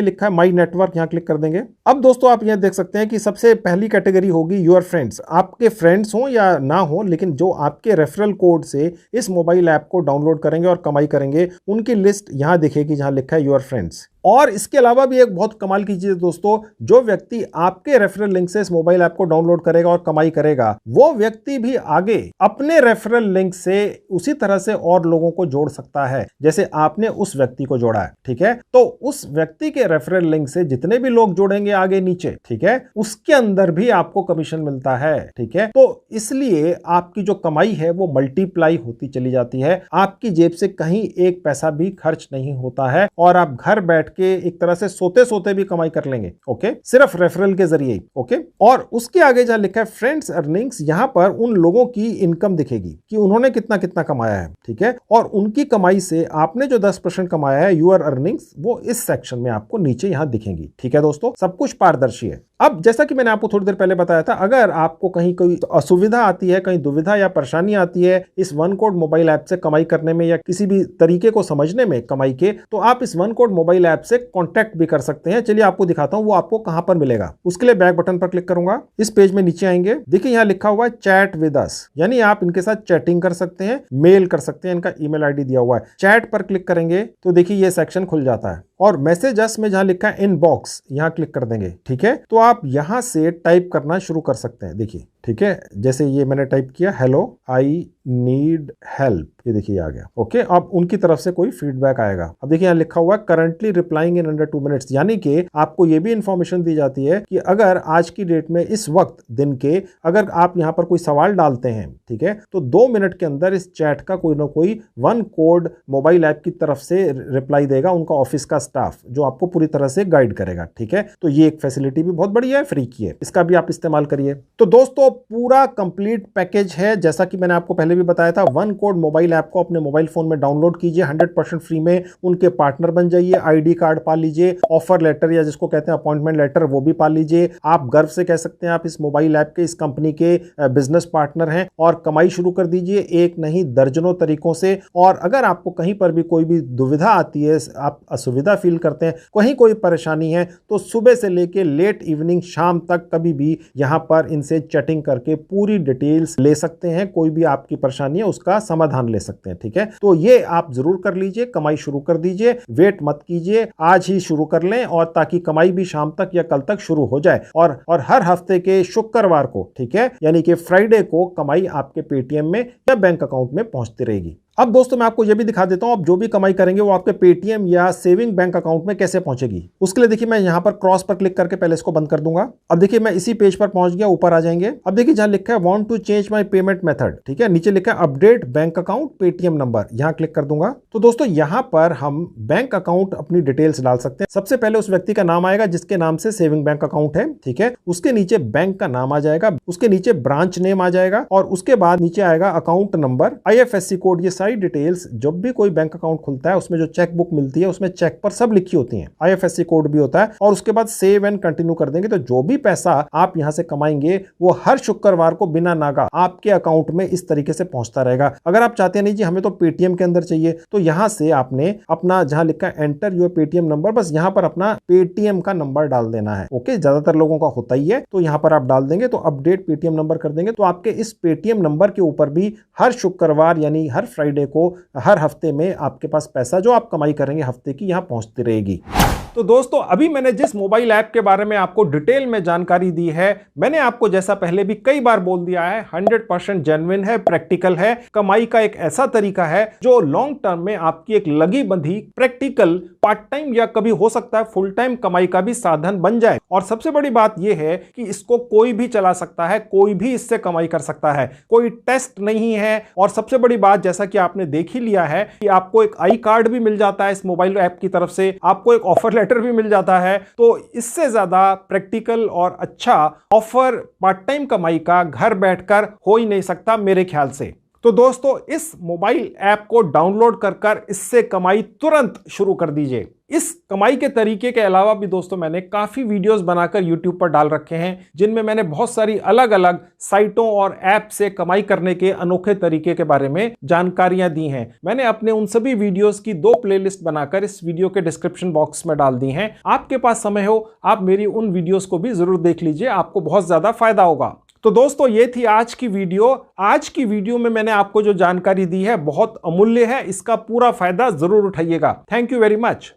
लिखा है माई नेटवर्क, यहां क्लिक कर देंगे। अब दोस्तों आप यहां देख सकते हैं कि सबसे पहली कैटेगरी होगी योर फ्रेंड्स। आपके फ्रेंड्स हो या ना हो, लेकिन जो आपके रेफरल कोड से इस मोबाइल ऐप को डाउनलोड करेंगे और कमाई करेंगे, उनकी लिस्ट यहां दिखेगी जहां लिखा है योर फ्रेंड्स। और इसके अलावा भी एक बहुत कमाल की चीज दोस्तों, जो व्यक्ति आपके रेफरल लिंक से इस मोबाइल ऐप को डाउनलोड करेगा और कमाई करेगा, वो व्यक्ति भी आगे अपने रेफरल लिंक से उसी तरह से और लोगों को जोड़ सकता है जैसे आपने उस व्यक्ति को जोड़ा है। ठीक है, तो उस व्यक्ति के रेफरल लिंक से जितने भी लोग जोड़ेंगे आगे नीचे, ठीक है, उसके अंदर भी आपको कमीशन मिलता है। ठीक है, तो इसलिए आपकी जो कमाई है वो मल्टीप्लाई होती चली जाती है। आपकी जेब से कहीं एक पैसा भी खर्च नहीं होता है और आप घर बैठ के एक तरह से सोते सोते भी कमाई कर लेंगे। ओके, सिर्फ रेफरल के जरिए। ओके, और उसके आगे जहां लिखा है फ्रेंड्स अर्निंग्स, यहां पर उन लोगों की इनकम दिखेगी कि उन्होंने कितना कितना कमाया है। ठीक है, और उनकी कमाई से आपने जो 10% कमाया है, यूर अर्निंग्स, वो इस सेक्शन में आपको नीचे यहां दिखेंगी। ठीक है दोस्तों, सब कुछ पारदर्शी है। अब जैसा कि मैंने आपको थोड़ी देर पहले बताया था, अगर आपको कहीं कोई असुविधा आती है, कहीं दुविधा या परेशानी आती है इस वन कोड मोबाइल ऐप से कमाई करने में या किसी भी तरीके को समझने में कमाई के, तो आप इस वन कोड मोबाइल ऐप से कांटेक्ट भी कर सकते हैं। चलिए आपको दिखाता हूं वो आपको कहां पर मिलेगा। उसके लिए बैक बटन पर क्लिक करूंगा। इस पेज में नीचे आएंगे, देखिए यहां लिखा हुआ है चैट विद अस, यानी आप इनके साथ चैटिंग कर सकते हैं, मेल कर सकते हैं, इनका ईमेल आईडी दिया हुआ है। चैट पर क्लिक करेंगे तो देखिए ये सेक्शन खुल जाता है और मैसेज अस में जहां लिखा है इनबॉक्स, यहां क्लिक कर देंगे। ठीक है, तो आप यहां से टाइप करना शुरू कर सकते हैं। देखिए, ठीक है, जैसे ये मैंने टाइप किया हेलो आई नीड हेल्प, ये देखिए आ गया। ओके, अब उनकी तरफ से कोई फीडबैक आएगा। अब देखिए यहाँ लिखा हुआ है currently replying in under 2 minutes, यानी कि आपको ये भी इंफॉर्मेशन दी जाती है कि अगर आज की डेट में इस वक्त दिन के अगर आप यहाँ पर कोई सवाल डालते हैं, ठीक है, तो 2 मिनट के अंदर इस चैट का कोई ना कोई वन कोड मोबाइल ऐप की तरफ से रिप्लाई देगा उनका ऑफिस का स्टाफ, जो आपको पूरी तरह से गाइड करेगा। ठीक है, तो ये एक फैसिलिटी भी बहुत बढ़िया है, फ्री की है, इसका भी आप इस्तेमाल करिए। तो दोस्तों पूरा कंप्लीट पैकेज है, जैसा कि मैंने आपको पहले भी बताया था। वन कोड मोबाइल ऐप को अपने मोबाइल फोन में डाउनलोड कीजिए, 100% फ्री में उनके पार्टनर बन जाइए, आईडी कार्ड पा लीजिए, ऑफर लेटर या जिसको कहते हैं अपॉइंटमेंट लेटर वो भी पा लीजिए। आप गर्व से कह सकते हैं आप इस मोबाइल ऐप के, इस कंपनी के बिजनेस पार्टनर हैं और कमाई शुरू कर दीजिए, एक नहीं दर्जनों तरीकों से। और अगर आपको कहीं पर भी कोई भी दुविधा आती है, आप असुविधा फील करते हैं, कहीं कोई परेशानी है, तो सुबह से लेके लेट इवनिंग शाम तक कभी भी यहां पर इनसे चैटिंग करके पूरी डिटेल्स ले सकते हैं। कोई भी आपकी परेशानी है उसका समाधान ले सकते हैं। ठीक है, तो ये आप जरूर कर लीजिए, कमाई शुरू कर दीजिए, वेट मत कीजिए, आज ही शुरू कर लें, और ताकि कमाई भी शाम तक या कल तक शुरू हो जाए। और हर हफ्ते के शुक्रवार को, ठीक है, यानी कि फ्राइडे को कमाई आपके पेटीएम में या बैंक अकाउंट में पहुंचती रहेगी। अब दोस्तों मैं आपको यह भी दिखा देता हूं, आप जो भी कमाई करेंगे वो आपके पेटीएम या सेविंग बैंक अकाउंट में कैसे पहुंचेगी। उसके लिए देखिए मैं यहां पर क्रॉस पर क्लिक करके पहले इसको बंद कर दूंगा। अब देखिए मैं इसी पेज पर पहुंच गया, ऊपर आ जाएंगे। अब देखिए जहां लिखा है want to change my payment method, ठीक है, नीचे लिखा है update bank account Paytm number, यहां क्लिक कर दूंगा। तो दोस्तों यहां पर हम बैंक अकाउंट अपनी डिटेल्स डाल सकते हैं। सबसे पहले उस व्यक्ति का नाम आएगा जिसके नाम से सेविंग बैंक अकाउंट है, ठीक है, उसके नीचे बैंक का नाम आ जाएगा, उसके नीचे ब्रांच नेम आ जाएगा और उसके बाद नीचे आएगा अकाउंट नंबर, आईएफएससी कोड, ये सारी डिटेल्स। जब भी कोई बैंक अकाउंट खुलता है उसमें जो चेक बुक मिलती है उसमें चेक पर सब लिखी होती है, आईएफएससी कोड भी होता है। और उसके बाद सेव एंड कंटिन्यू कर देंगे तो जो भी पैसा आप यहां से कमाएंगे वो हर शुक्रवार को बिना नागा आपके अकाउंट में इस तरीके से पहुंचता रहेगा। अगर आप चाहते हैं नहीं जी हमें तो पेटीएम के अंदर चाहिए, तो यहां से आपने अपना जहां लिखा है एंटर योर पेटीएम नंबर, बस यहां पर अपना पेटीएम का नंबर डाल देना है। ओके, ज्यादातर लोगों का होता ही है, तो यहां पर आप डाल देंगे। तो अपडेट पेटीएम नंबर कर देंगे तो आपके इस पेटीएम नंबर के ऊपर भी हर शुक्रवार यानी हर फ्राइडे को हर हफ्ते में आपके पास पैसा जो आप कमाई करेंगे हफ्ते की यहां पहुंचती रहेगी। तो दोस्तों अभी मैंने जिस मोबाइल ऐप के बारे में आपको डिटेल में जानकारी दी है, मैंने आपको जैसा पहले भी कई बार बोल दिया है 100% जेन्युइन है, प्रैक्टिकल है, कमाई का एक ऐसा तरीका है जो लॉन्ग टर्म में आपकी एक लगी बंधी प्रैक्टिकल पार्ट टाइम या कभी हो सकता है फुल टाइम कमाई का भी साधन बन जाए। और सबसे बड़ी बात यह है कि इसको कोई भी चला सकता है, कोई भी इससे कमाई कर सकता है, कोई टेस्ट नहीं है। और सबसे बड़ी बात जैसा कि आपने देख ही लिया है कि आपको एक आई कार्ड भी मिल जाता है इस मोबाइल ऐप की तरफ से, आपको एक ऑफर लेटर भी मिल जाता है। तो इससे ज्यादा प्रैक्टिकल और अच्छा ऑफर पार्ट टाइम कमाई का घर बैठकर हो ही नहीं सकता मेरे ख्याल से। तो दोस्तों इस मोबाइल ऐप को डाउनलोड कर इससे कमाई तुरंत शुरू कर दीजिए। इस कमाई के तरीके के अलावा भी दोस्तों मैंने काफी वीडियोस बनाकर YouTube पर डाल रखे हैं जिनमें मैंने बहुत सारी अलग अलग साइटों और ऐप से कमाई करने के अनोखे तरीके के बारे में जानकारियां दी हैं। मैंने अपने उन सभी वीडियोस की 2 प्लेलिस्ट बनाकर इस वीडियो के डिस्क्रिप्शन बॉक्स में डाल दी हैं। आपके पास समय हो आप मेरी उन वीडियोस को भी जरूर देख लीजिए, आपको बहुत ज्यादा फायदा होगा। तो दोस्तों ये थी आज की वीडियो। आज की वीडियो में मैंने आपको जो जानकारी दी है बहुत अमूल्य है, इसका पूरा फायदा जरूर उठाइएगा। Thank you very much.